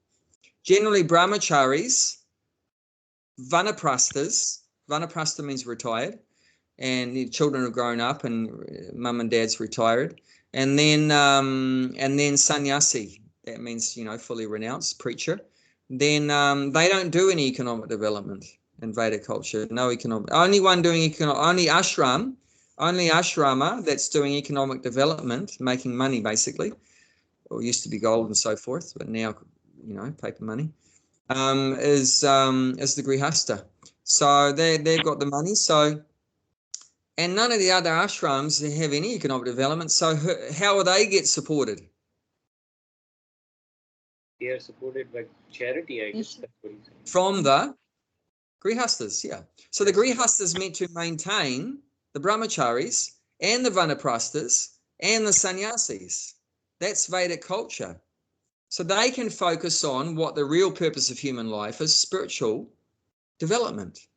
Generally brahmacharis, vanaprastha means retired, and the children have grown up and mum and dad's retired, and then sannyasi, that means, you know, fully renounced preacher. Then they don't do any economic development in Vedic culture. No economic. Only ashrama that's doing economic development, making money basically, or used to be gold and so forth, but now, you know, paper money, is the grihasta. So they've got the money. So, and none of the other ashrams have any economic development. So how will they get supported? They are supported by charity, I guess. That's what he's saying. From the grihastas, yeah. So the grihastas meant to maintain the brahmacharis and the vanaprasthas and the sannyasis. That's Vedic culture. So they can focus on what the real purpose of human life is, spiritual development.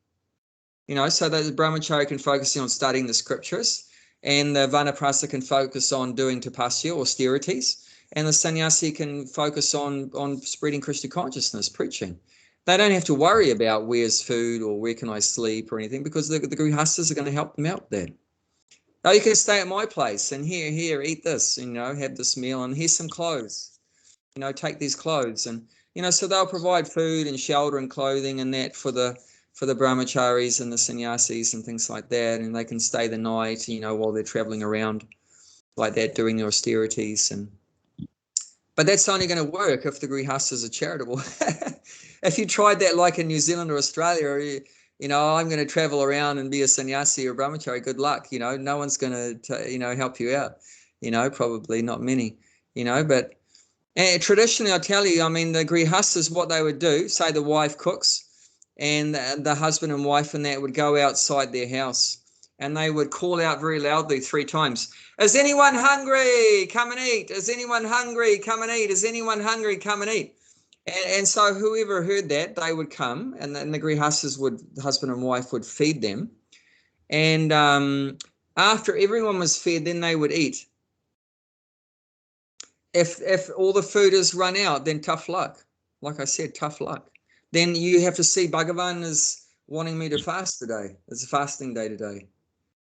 You know, so that the brahmachari can focus on studying the scriptures, and the vanaprastha can focus on doing tapasya, austerities, and the sannyasi can focus on spreading Krishna consciousness, preaching. They don't have to worry about where's food or where can I sleep or anything, because the grihastas are going to help them out there. Oh, you can stay at my place and here, eat this, you know, have this meal, and here's some clothes, you know, take these clothes. And, you know, so they'll provide food and shelter and clothing and that for the brahmacharis and the sannyasis and things like that, and they can stay the night, you know, while they're traveling around like that doing the austerities. But that's only going to work if the grihastas are charitable. If you tried that like in New Zealand or Australia, you know, I'm going to travel around and be a sannyasi or brahmachari, good luck, you know, no one's going to, you know, help you out, you know, probably not many, you know. But traditionally, I tell you, I mean, the grihastas, what they would do, say the wife cooks, and the husband and wife and that would go outside their house, and they would call out very loudly 3 times, is anyone hungry? Come and eat. Is anyone hungry? Come and eat. Is anyone hungry? Come and eat. And so whoever heard that, they would come, and then the grihastas the husband and wife would feed them. And after everyone was fed, then they would eat. If all the food is run out, then tough luck. Like I said, tough luck. Then you have to see Bhagavan is wanting me to fast today. It's a fasting day today.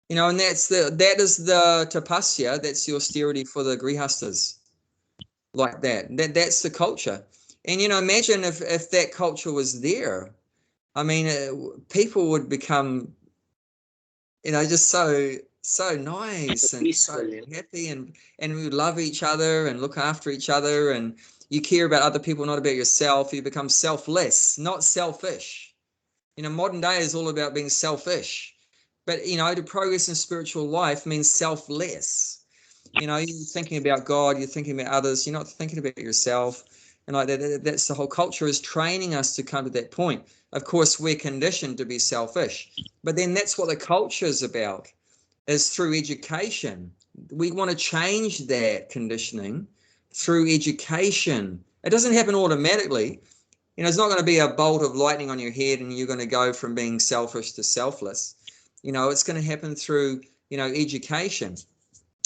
You know, and that is the tapasya, that's the austerity for the grihastas. Like that's the culture. And, you know, imagine if that culture was there. I mean, people would become, you know, just so nice and so happy, and we would love each other and look after each other, and you care about other people, not about yourself. You become selfless, not selfish. You know, modern day is all about being selfish. But, you know, to progress in spiritual life means selfless. You know, you're thinking about God, you're thinking about others, you're not thinking about yourself. And like that's the whole culture is training us to come to that point. Of course, we're conditioned to be selfish. But then that's what the culture is about, is through education. We want to change that conditioning through education It doesn't happen automatically. It's not going to be a bolt of lightning on your head and you're going to go from being selfish to selfless. It's going to happen through, education.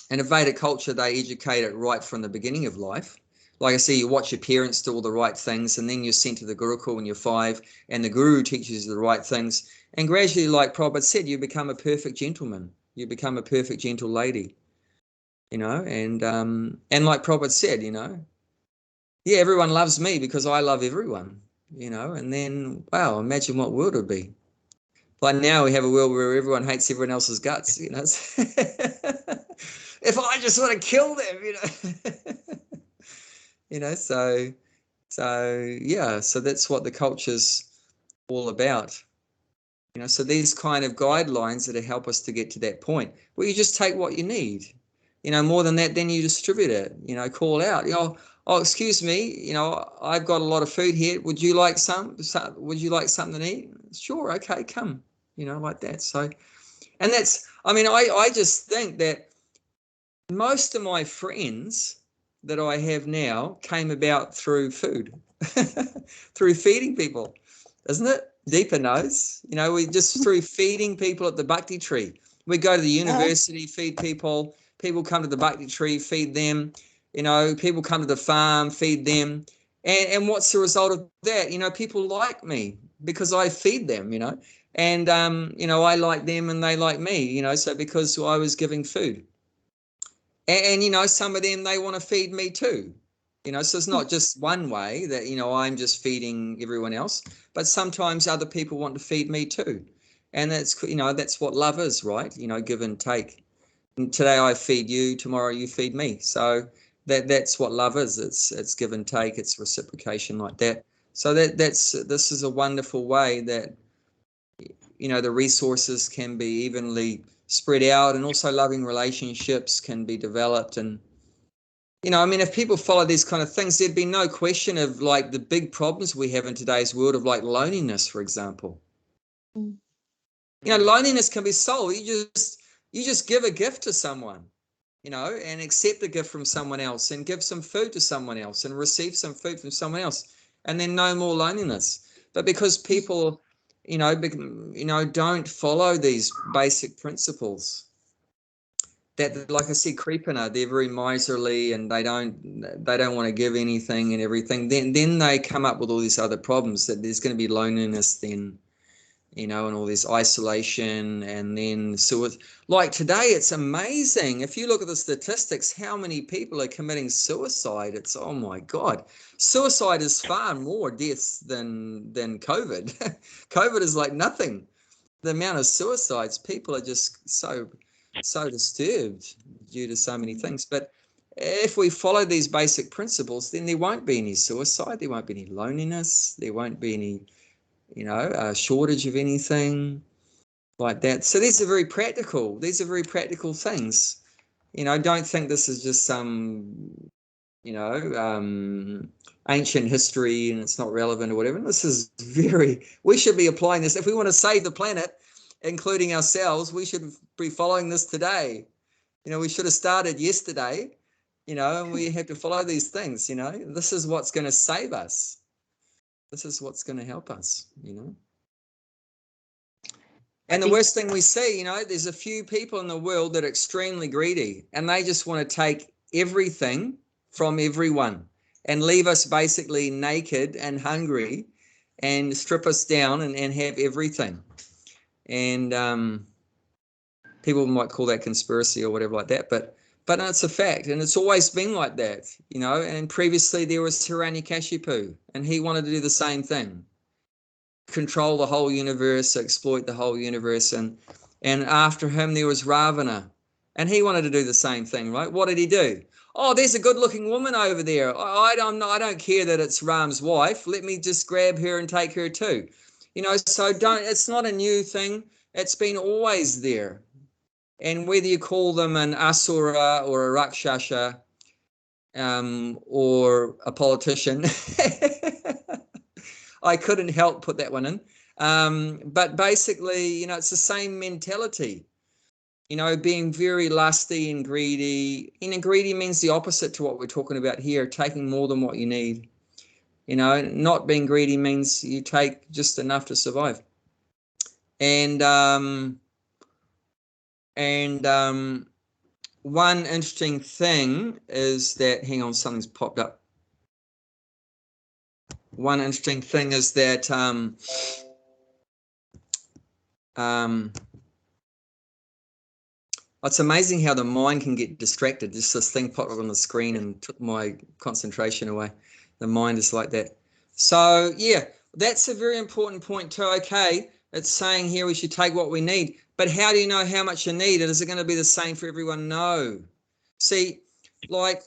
And in Vedic culture, they educate it right from the beginning of life. Like I say, you watch your parents do all the right things, and then you're sent to the Gurukul when you're 5, and the Guru teaches you the right things. And gradually, like Prabhupada said, you become a perfect gentleman. You become a perfect gentle lady. And like Prabhupada said, yeah, everyone loves me because I love everyone. And then, wow, imagine what world it would be. Like now we have a world where everyone hates everyone else's guts, If I just want to kill them, so yeah, so that's what the culture's all about. So these kind of guidelines that help us to get to that point where you just take what you need. More than that, then you distribute it, call out, oh, excuse me, I've got a lot of food here. Would you like some? Would you like something to eat? Sure, okay, come, like that. So, and that's, I just think that most of my friends that I have now came about through food, through feeding people, isn't it? Deeper knows, we just through feeding people at the Bhakti tree. We go to the university, feed people. People come to the Bhakti tree, feed them. People come to the farm, feed them. And what's the result of that? People like me because I feed them, and, I like them and they like me, so because I was giving food. And some of them, they want to feed me too. So it's not just one way that, I'm just feeding everyone else, but sometimes other people want to feed me too. And that's, that's what love is, right? Give and take. And today I feed you, tomorrow you feed me. So that's what love is. It's give and take, it's reciprocation like that. So this is a wonderful way that, the resources can be evenly spread out, and also loving relationships can be developed. And if people follow these kind of things, there'd be no question of like the big problems we have in today's world of like loneliness, for example. Loneliness can be solved. You just give a gift to someone, and accept a gift from someone else, and give some food to someone else, and receive some food from someone else, and then no more loneliness. But because people don't follow these basic principles, that, like I said, creepina, they're very miserly and they don't want to give anything and everything. Then they come up with all these other problems, that there's going to be loneliness then, and all this isolation, and then suicide. Like today, it's amazing. If you look at the statistics, how many people are committing suicide? It's, oh my God. Suicide is far more deaths than COVID. COVID is like nothing. The amount of suicides, people are just so disturbed due to so many things. But if we follow these basic principles, then there won't be any suicide, there won't be any loneliness, there won't be any shortage of anything like that. So these are very practical things. Don't think this is just some ancient history and it's not relevant or whatever. This is we should be applying this. If we want to save the planet, including ourselves, we should be following this today. We should have started yesterday, and we have to follow these things. This is what's going to save us. This is what's going to help us, And the worst thing we see, there's a few people in the world that are extremely greedy, and they just want to take everything from everyone and leave us basically naked and hungry and strip us down and have everything. And people might call that conspiracy or whatever like that, but it's a fact, and it's always been like that, And previously there was Hiranyakashipu, and he wanted to do the same thing, control the whole universe, exploit the whole universe, and after him there was Ravana, and he wanted to do the same thing, right? What did he do? Oh, there's a good-looking woman over there. I don't care that it's Ram's wife. Let me just grab her and take her too. So it's not a new thing. It's been always there. And whether you call them an asura or a rakshasa, or a politician, I couldn't help put that one in. But basically, it's the same mentality, being very lusty and greedy. Greedy means the opposite to what we're talking about here, taking more than what you need. You know, not being greedy means you take just enough to survive. And one interesting thing is that, hang on, something's popped up. One interesting thing is that it's amazing how the mind can get distracted. Just this thing popped up on the screen and took my concentration away. The mind is like that. So yeah, that's a very important point too. Okay, it's saying here we should take what we need. But how do you know how much you need? Is it going to be the same for everyone? No. See, like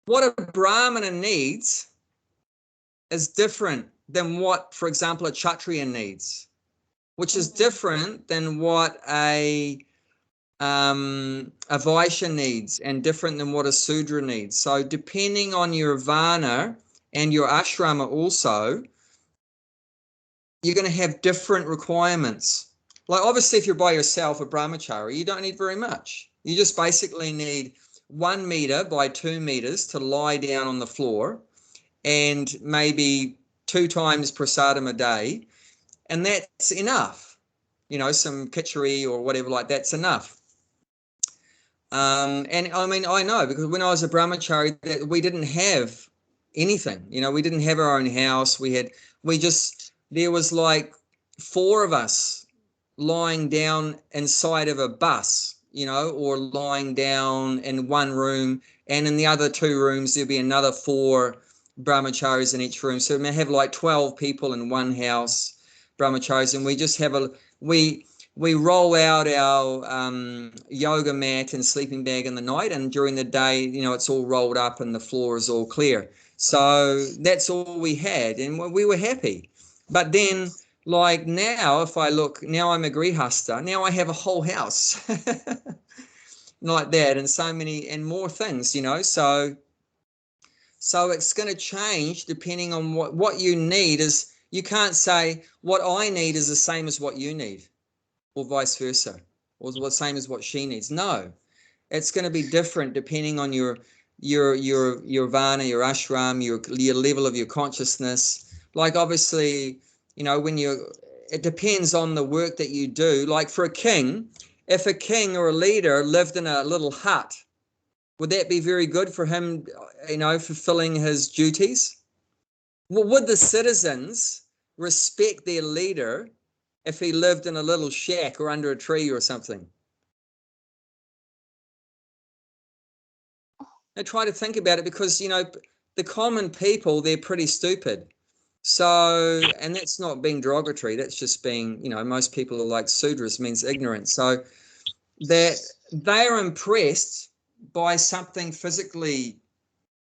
what a Brahmana needs is different than what, for example, a Kshatriya needs, which is different than what a Vaishya needs and different than what a Sudra needs. So depending on your Varna and your ashrama also, you're going to have different requirements. Like obviously if you're by yourself, a brahmachari, you don't need very much. You just basically need 1 meter by 2 meters to lie down on the floor and maybe 2 times prasadam a day. And that's enough. You know, some kitchery or whatever like that's enough. And I mean, I know because when I was a brahmachari, we didn't have anything. You know, we didn't have our own house. There was like 4 of us lying down inside of a bus, you know, or lying down in one room, and in the other 2 rooms there'd be another 4 brahmacharis in each room. So we may have like 12 people in one house, brahmacharis, and we just have we roll out our yoga mat and sleeping bag in the night, and during the day, you know, it's all rolled up and the floor is all clear. So that's all we had, and we were happy. But then, like now, if I look, now I'm a grihasta, now I have a whole house like that, and so many and more things, you know. So it's going to change depending on what you need. Is you can't say what I need is the same as what you need, or vice versa, or the same as what she needs. No, it's going to be different depending on your vana, your ashram, your level of your consciousness. Like obviously, you know, it depends on the work that you do. Like for a king, if a king or a leader lived in a little hut, would that be very good for him, you know, fulfilling his duties? Well, would the citizens respect their leader if he lived in a little shack or under a tree or something? Now try to think about it, because, you know, the common people, they're pretty stupid. So, and that's not being derogatory, that's just being, you know, most people are like Sudras, means ignorant. So that they are impressed by something physically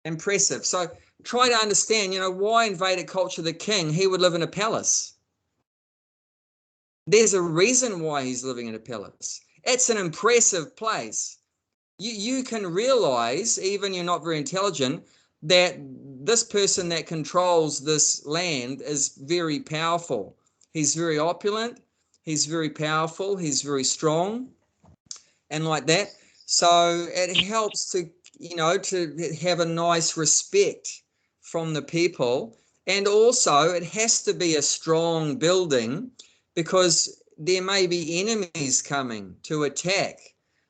impressive. So try to understand, you know, why in Vedic culture the king, he would live in a palace. There's a reason why he's living in a palace. It's an impressive place. You can realize, even you're not very intelligent, that this person that controls this land is very powerful. He's very opulent, he's very powerful, he's very strong, and like that. So it helps to, you know, to have a nice respect from the people. And also it has to be a strong building, because there may be enemies coming to attack.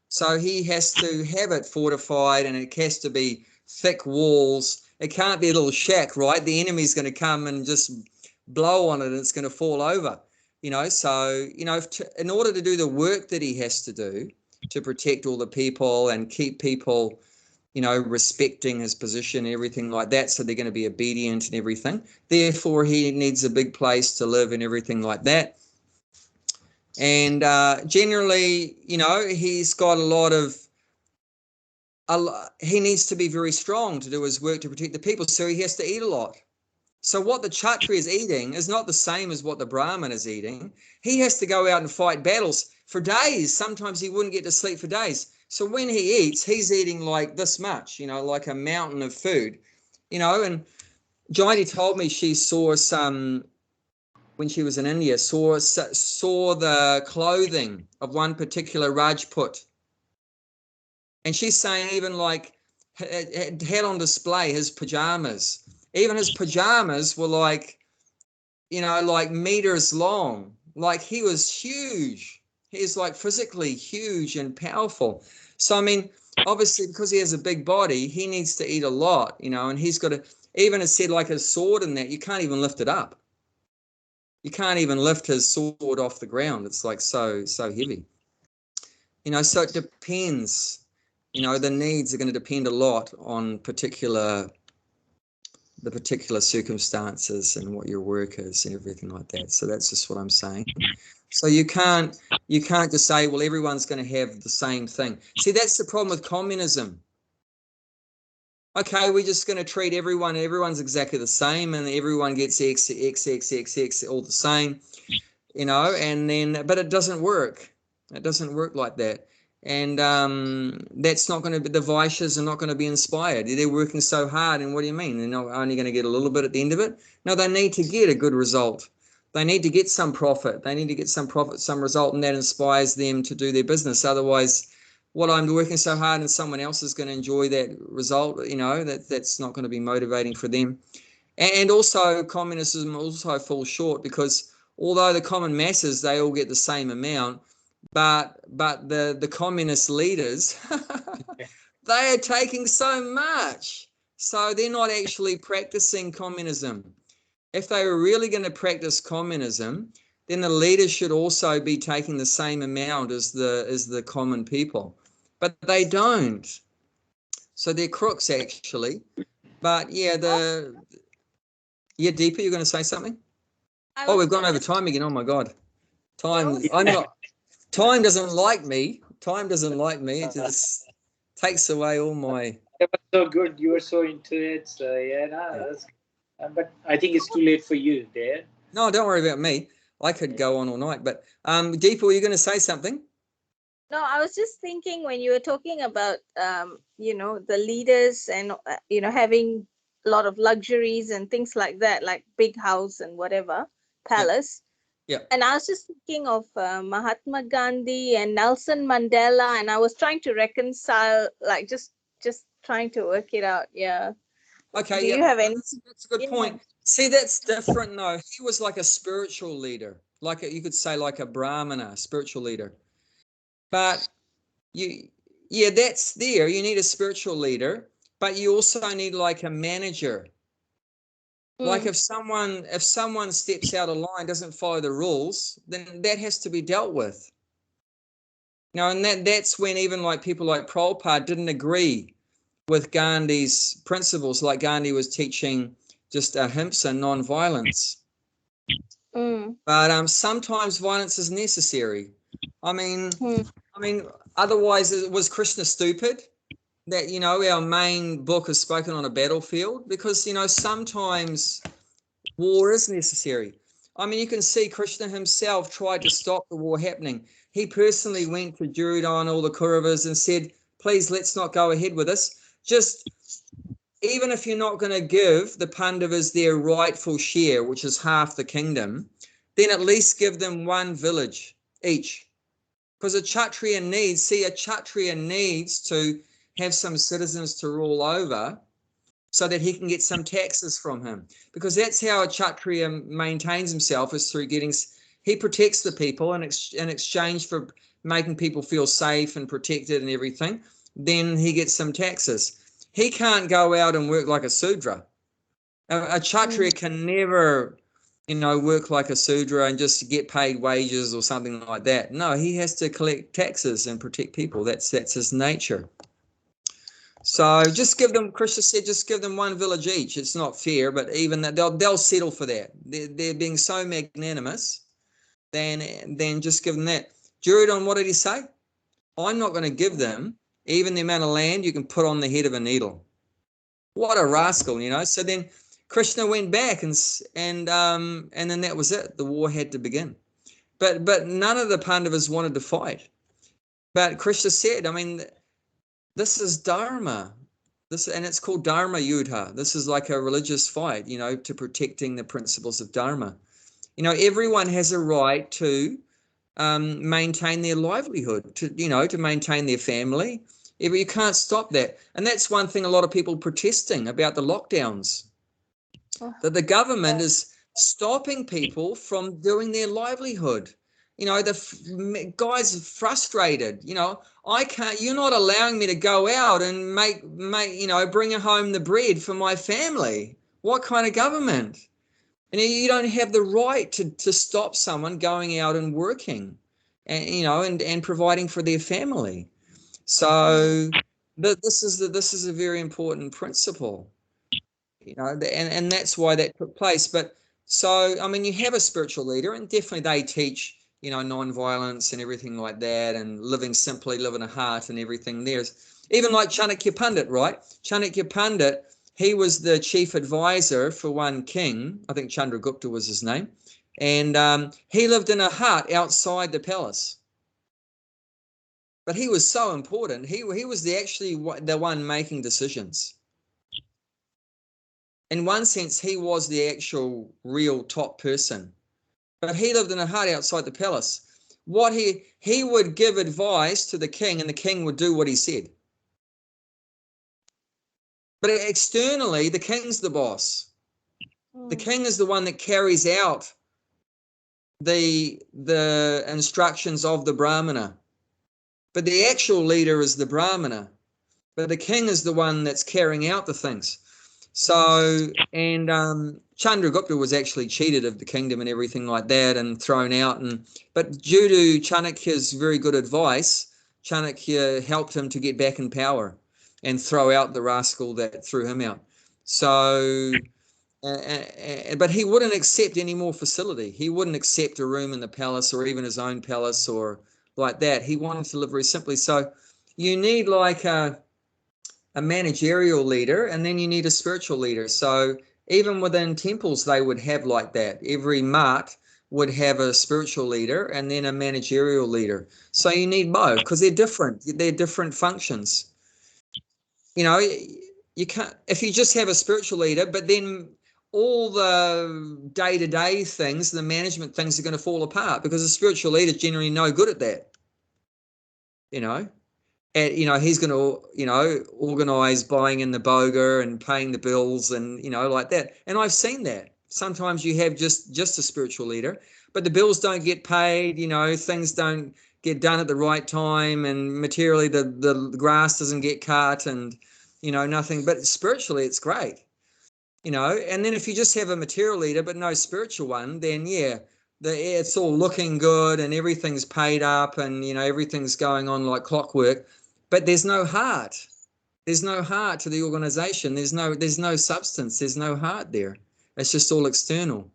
So he has to have it fortified, and it has to be thick walls. It can't be a little shack, right? The enemy's going to come and just blow on it and it's going to fall over, you know. So, you know, in order to do the work that he has to do to protect all the people and keep people, you know, respecting his position and everything like that, so they're going to be obedient and everything. Therefore, he needs a big place to live and everything like that. And generally, you know, he's got he needs to be very strong to do his work to protect the people, so he has to eat a lot. So what the Kshatriya is eating is not the same as what the Brahmin is eating. He has to go out and fight battles for days. Sometimes he wouldn't get to sleep for days. So when he eats, he's eating like this much, you know, like a mountain of food, you know. And Jaiti told me she saw some, when she was in India, saw the clothing of one particular Rajput. And she's saying even like had on display his pajamas. Even his pajamas were like, you know, like meters long. Like he was huge. He's like physically huge and powerful. So, I mean, obviously, because he has a big body, he needs to eat a lot, you know, and he's got to, even it said like his sword and that, you can't even lift it up. You can't even lift his sword off the ground. It's like so heavy. You know, so it depends. You know, the needs are going to depend a lot on the particular circumstances and what your work is and everything like that. So that's just what I'm saying. So you can't just say, well, everyone's going to have the same thing. See, that's the problem with communism. Okay, we're just going to treat everyone's exactly the same, and everyone gets X, all the same, you know, and then, but it doesn't work. It doesn't work like that. And that's not going to be, the Vaishyas are not going to be inspired. They're working so hard, and what do you mean? They're not only going to get a little bit at the end of it. No, they need to get a good result. They need to get some profit. They need to get some profit, some result, and that inspires them to do their business. Otherwise, what I'm working so hard and someone else is going to enjoy that result, you know, that's not going to be motivating for them. And also communism also falls short because although the common masses, they all get the same amount, but the communist leaders, they are taking so much. So they're not actually practicing communism. If they were really going to practice communism, then the leaders should also be taking the same amount as the common people. But they don't. So they're crooks, actually. But yeah, Deepa, you're going to say something? Oh, we've gone over time again. Oh my God. Time doesn't like me. Time doesn't like me. It just takes away all my. That was so good. You were so into it. So yeah, that's but I think it's too late for you there. No, don't worry about me. I could go on all night. But Deepa, were you going to say something? No, I was just thinking when you were talking about, you know, the leaders and, you know, having a lot of luxuries and things like that, like big house and whatever, palace. Yeah. And I was just thinking of Mahatma Gandhi and Nelson Mandela, and I was trying to reconcile, like just trying to work it out. Yeah. Okay. Do you have any? That's a good point. See, that's different though. He was like a spiritual leader, like you could say like a Brahmana, spiritual leader. But that's there. You need a spiritual leader, but you also need like a manager. Like if someone steps out of line, doesn't follow the rules, then that has to be dealt with. You know, and that's when even like people like Prabhupada didn't agree with Gandhi's principles. Like Gandhi was teaching just ahimsa, non-violence. But sometimes violence is necessary. I mean, otherwise, was Krishna stupid? That, you know, our main book is spoken on a battlefield? Because, you know, sometimes war is necessary. I mean, you can see Krishna himself tried to stop the war happening. He personally went to Duryodhana, all the Kauravas, and said, please, let's not go ahead with this. Just, even if you're not going to give the Pandavas their rightful share, which is half the kingdom, then at least give them one village each. Because a Kshatriya needs to have some citizens to rule over so that he can get some taxes from him. Because that's how a Kshatriya maintains himself, is through he protects the people in exchange for making people feel safe and protected and everything. Then he gets some taxes. He can't go out and work like a Sudra. A Kshatriya can never, you know, work like a Sudra and just get paid wages or something like that. No, he has to collect taxes and protect people. That's his nature. So just give them, Krishna said, just give them one village each. It's not fair, but even that they'll settle for that. They're being so magnanimous, then just give them that. Duryodhana, what did he say? I'm not going to give them even the amount of land you can put on the head of a needle. What a rascal, you know. So then Krishna went back and then that was it. The war had to begin. But none of the Pandavas wanted to fight. But Krishna said, I mean, this is Dharma. And it's called Dharma Yuddha. This is like a religious fight, you know, to protecting the principles of Dharma. You know, everyone has a right to maintain their livelihood, to maintain their family. You can't stop that. And that's one thing a lot of people protesting about the lockdowns. that the government is stopping people from doing their livelihood. You know, the guys are frustrated. You know, I can't. You're not allowing me to go out and make bring home the bread for my family. What kind of government? And you don't have the right to stop someone going out and working, and providing for their family. So this is a very important principle, and that's why that took place. But so, I mean, you have a spiritual leader, and definitely they teach, non-violence and everything like that, and living simply, living a heart and everything. There's even like Chanakya Pandit, right? Chanakya Pandit, he was the chief advisor for one king. I think Chandragupta was his name. And he lived in a hut outside the palace. But he was so important. He was the one making decisions. In one sense, he was the actual real top person. But he lived in a hut outside the palace. What he would give advice to the king, and the king would do what he said. But externally, the king's the boss. The king is the one that carries out the instructions of the Brahmana. But the actual leader is the Brahmana. But the king is the one that's carrying out the things. So, and Chandragupta was actually cheated of the kingdom and everything like that and thrown out. But due to Chanakya's very good advice, Chanakya helped him to get back in power and throw out the rascal that threw him out. So, but he wouldn't accept any more facility. He wouldn't accept a room in the palace or even his own palace or like that. He wanted to live very simply. So you need like a managerial leader, and then you need a spiritual leader. So even within temples, they would have like that. Every mart would have a spiritual leader and then a managerial leader. So you need both because they're different. They're different functions. You can't, if you just have a spiritual leader, but then all the day-to-day things, the management things are going to fall apart because the spiritual leader is generally no good at that. And, he's going to, organize buying in the boga and paying the bills and, like that. And I've seen that. Sometimes you have just a spiritual leader, but the bills don't get paid, things don't get done at the right time, and materially the grass doesn't get cut and, nothing. But spiritually, it's great, And then if you just have a material leader but no spiritual one, then, yeah, it's all looking good and everything's paid up and, everything's going on like clockwork. But there's no heart. There's no heart to the organization. There's no substance. There's no heart there. It's just all external.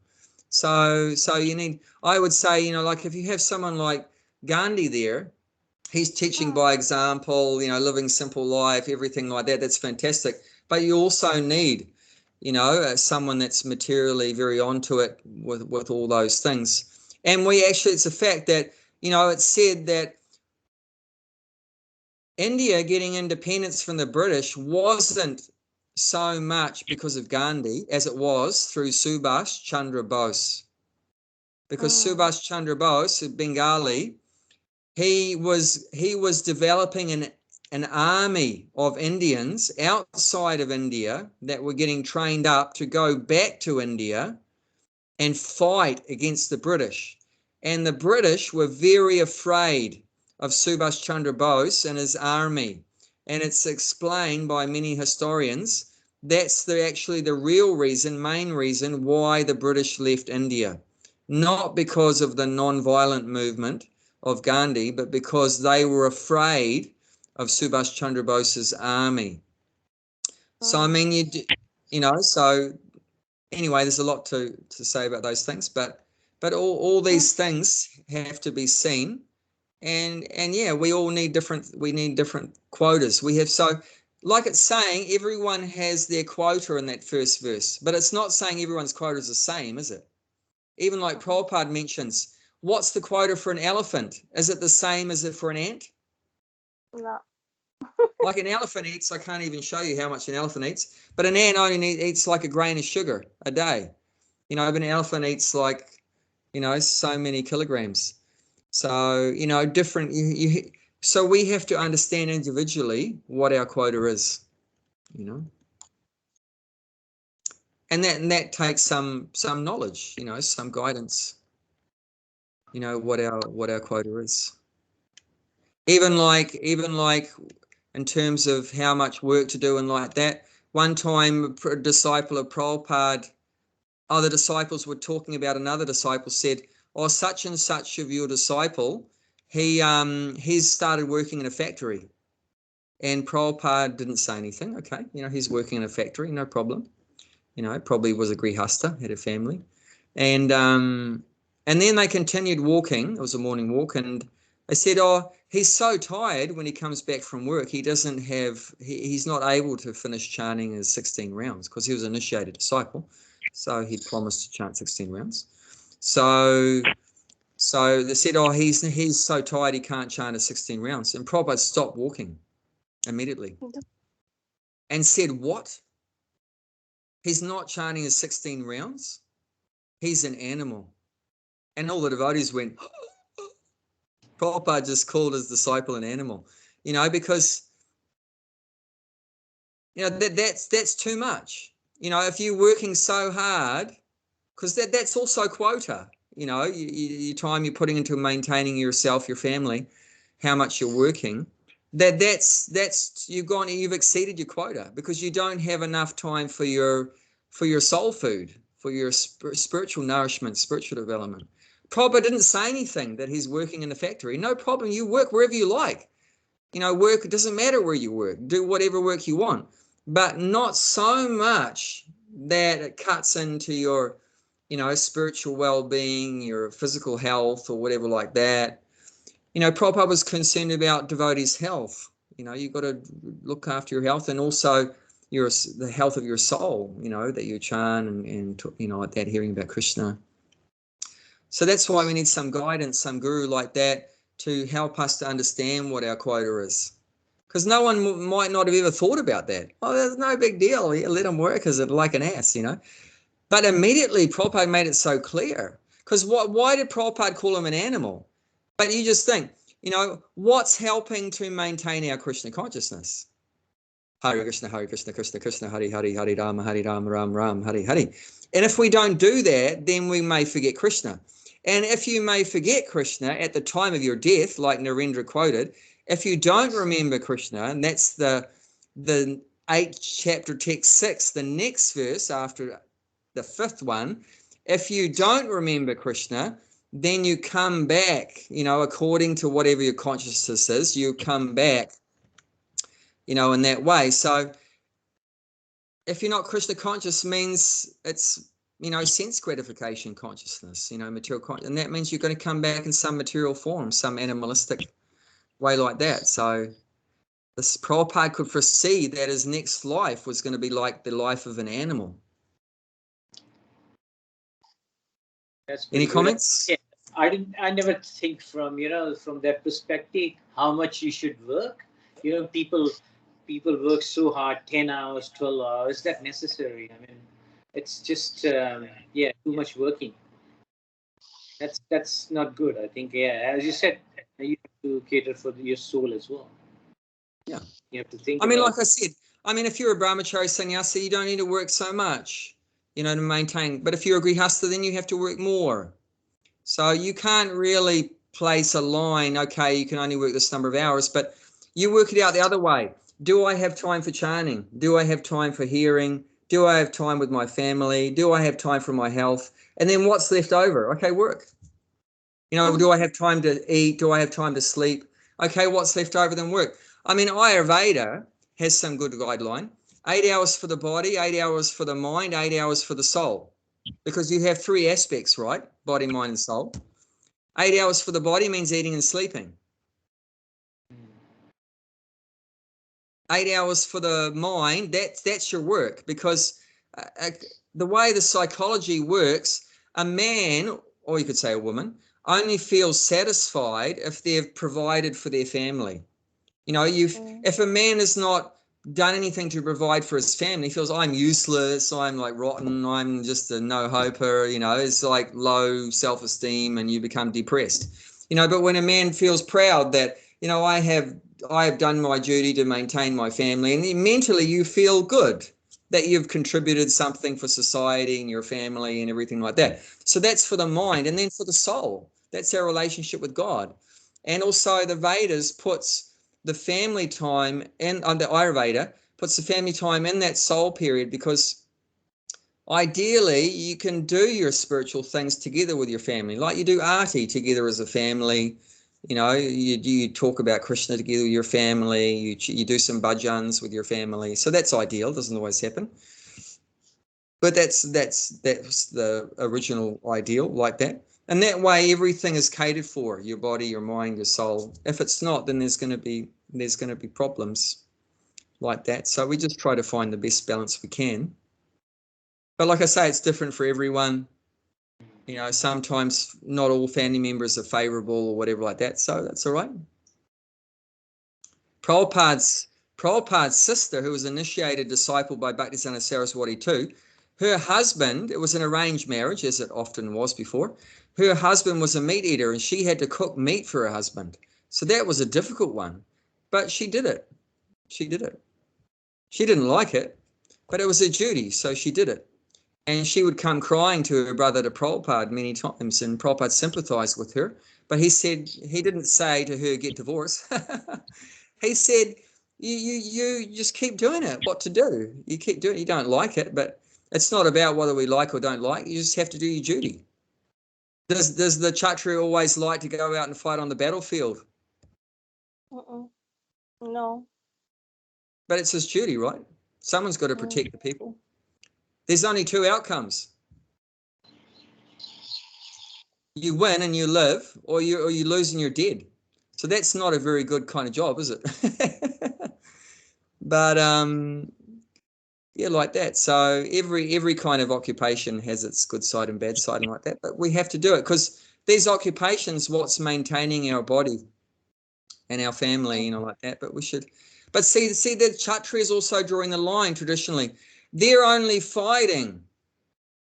So you need, I would say, like if you have someone like Gandhi there, he's teaching by example, living simple life, everything like that. That's fantastic. But you also need, someone that's materially very onto it with all those things. And it's a fact that, it's said that India getting independence from the British wasn't so much because of Gandhi as it was through Subhash Chandra Bose. Because Subhash Chandra Bose, a Bengali, he was developing an army of Indians outside of India that were getting trained up to go back to India and fight against the British. And the British were very afraid of Subhash Chandra Bose and his army. And it's explained by many historians that's actually the real reason, main reason why the British left India. Not because of the non-violent movement of Gandhi, but because they were afraid of Subhash Chandra Bose's army. So, I mean, so anyway, there's a lot to say about those things, but all these things have to be seen. And yeah, we all need different quotas. We have, so like it's saying everyone has their quota in that first verse, but it's not saying everyone's quota is the same, is it? Even like Prabhupada mentions, what's the quota for an elephant? Is it the same as it for an ant? No. Like an elephant eats, I can't even show you how much an elephant eats, but an ant only eats like a grain of sugar a day. But an elephant eats like, so many kilograms. So, different. So we have to understand individually what our quota is, and that takes some knowledge, you know, some guidance, you know, what our quota is. Even like in terms of how much work to do and like that. One time, a disciple of Prabhupada, the disciples were talking about another disciple, said, "Oh, such and such of your disciple, he's started working in a factory." And Prabhupada didn't say anything. Okay, you know, he's working in a factory, no problem. You know, probably was a grihasta, had a family. And then they continued walking. It was a morning walk, and they said, "Oh, he's so tired when he comes back from work. He doesn't have. He's not able to finish chanting his 16 rounds because he was an initiated disciple, so he'd promised to chant 16 rounds. So they said, "Oh, he's so tired he can't chant his 16 rounds." And Prabhupada stopped walking immediately and said, "What? He's not chanting his 16 rounds? He's an animal." And all the devotees went, Prabhupada just called his disciple an animal, you know, because, you know, that's too much. You know, if you're working so hard, because that's also quota, you know, your time you're putting into maintaining yourself, your family, how much you're working, that's you've exceeded your quota because you don't have enough time for your soul food, for your spiritual nourishment, spiritual development. Prabhupada didn't say anything that he's working in a factory. No problem. You work wherever you like. You know, work, it doesn't matter where you work. Do whatever work you want, but not so much that it cuts into your, you know, spiritual well-being, your physical health or whatever like that. You know, Prabhupada was concerned about devotees' health. You know, you've got to look after your health and also the health of your soul, you know, that you chant and you know, like that, hearing about Krishna. So that's why we need some guidance, some guru like that to help us to understand what our quota is. Because no one might not have ever thought about that. Oh, there's no big deal. Yeah, let him work as like an ass, you know. But immediately Prabhupada made it so clear. Because why did Prabhupada call him an animal? But you just think, you know, what's helping to maintain our Krishna consciousness? Hare Krishna, Krishna Krishna, Hare Hare, Hare Rama, Ram Ram, Hare Hare. And if we don't do that, then we may forget Krishna. And if you may forget Krishna at the time of your death, like Narendra quoted, if you don't remember Krishna, and that's the 8th chapter, text 6, the next verse after the 5th one, if you don't remember Krishna, then you come back, you know, according to whatever your consciousness is, you come back, you know, in that way. So if you're not Krishna conscious, means it's, you know, sense gratification consciousness, you know, material consciousness, and that means you're going to come back in some material form, some animalistic way like that. So this Prabhupada could foresee that his next life was going to be like the life of an animal. Any comments? Yeah, I never think from, you know, from that perspective how much you should work. You know, people work so hard, 10 hours, 12 hours. Is that necessary? I mean, it's just too much working. That's not good. I think, yeah, as you said, you have to cater for your soul as well. Yeah, you have to think. I mean, like I said, I mean, if you're a brahmachari sannyasi, you don't need to work so much, you know, to maintain. But if you're a grihastha, then you have to work more. So you can't really place a line, okay, you can only work this number of hours, but you work it out the other way. Do I have time for chanting? Do I have time for hearing? Do I have time with my family? Do I have time for my health? And then what's left over? Okay, work. You know, do I have time to eat? Do I have time to sleep? Okay, what's left over? Then work. I mean, Ayurveda has some good guideline. 8 hours for the body, 8 hours for the mind, 8 hours for the soul. Because you have 3 aspects, right? Body, mind, and soul. 8 hours for the body means eating and sleeping. 8 hours for the mind, that's your work. Because the way the psychology works, a man, or you could say a woman, only feels satisfied if they've provided for their family. You know, if a man has not done anything to provide for his family, he feels, I'm useless, I'm like rotten, I'm just a no-hoper, you know, it's like low self-esteem and you become depressed. You know, but when a man feels proud that, you know, I have done my duty to maintain my family, and mentally you feel good. that you've contributed something for society and your family and everything like that. So that's for the mind. And then for the soul, that's our relationship with God. And also the Vedas puts the family time, and the Ayurveda puts the family time in that soul period, because ideally you can do your spiritual things together with your family, like you do arti together as a family. You know, you talk about Krishna together with your family, you do some bhajans with your family. So that's ideal. Doesn't always happen, but that's the original ideal, like that. And that way everything is catered for, your body, your mind, your soul. If it's not, then there's going to be problems like that. So we just try to find the best balance we can. But like I say, it's different for everyone. You know, sometimes not all family members are favorable or whatever like that. So that's all right. Prabhupada's sister, who was initiated disciple by Bhaktisiddhanta Saraswati too, her husband, it was an arranged marriage, as it often was before. Her husband was a meat eater, and she had to cook meat for her husband. So that was a difficult one. But she did it. She did it. She didn't like it, but it was her duty, so she did it. And she would come crying to her brother, to Prabhupada, many times, and Prabhupada sympathized with her. But he didn't say to her, get divorced. He said, you just keep doing it. What to do? You keep doing it. You don't like it, but it's not about whether we like or don't like. You just have to do your duty. Does the Kshatriya always like to go out and fight on the battlefield? No. But it's his duty, right? Someone's got to protect the people. There's only two outcomes. You win and you live, or you lose and you're dead. So that's not a very good kind of job, is it? But yeah, like that. So every kind of occupation has its good side and bad side and like that. But we have to do it, because these occupations, what's maintaining our body and our family, you know, like that. But we should. But see, the Kshatriyas also drawing the line traditionally. They're only fighting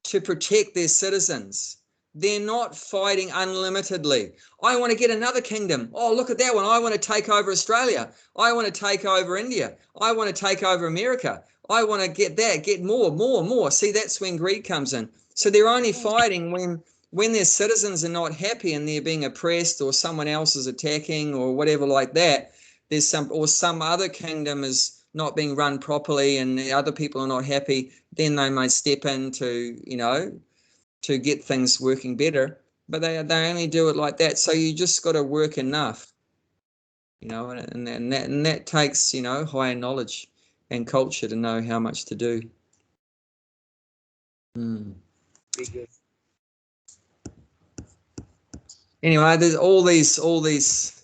to protect their citizens. They're not fighting unlimitedly. I want to get another kingdom. Oh, look at that one. I want to take over Australia. I want to take over India. I want to take over America. I want to get more. See, that's when greed comes in. So they're only fighting when their citizens are not happy and they're being oppressed, or someone else is attacking or whatever like that. There's some other kingdom is not being run properly and the other people are not happy. Then they may step in to get things working better, but they only do it like that. So you just got to work enough, and that takes higher knowledge and culture to know how much to do. Very good. Anyway, there's all these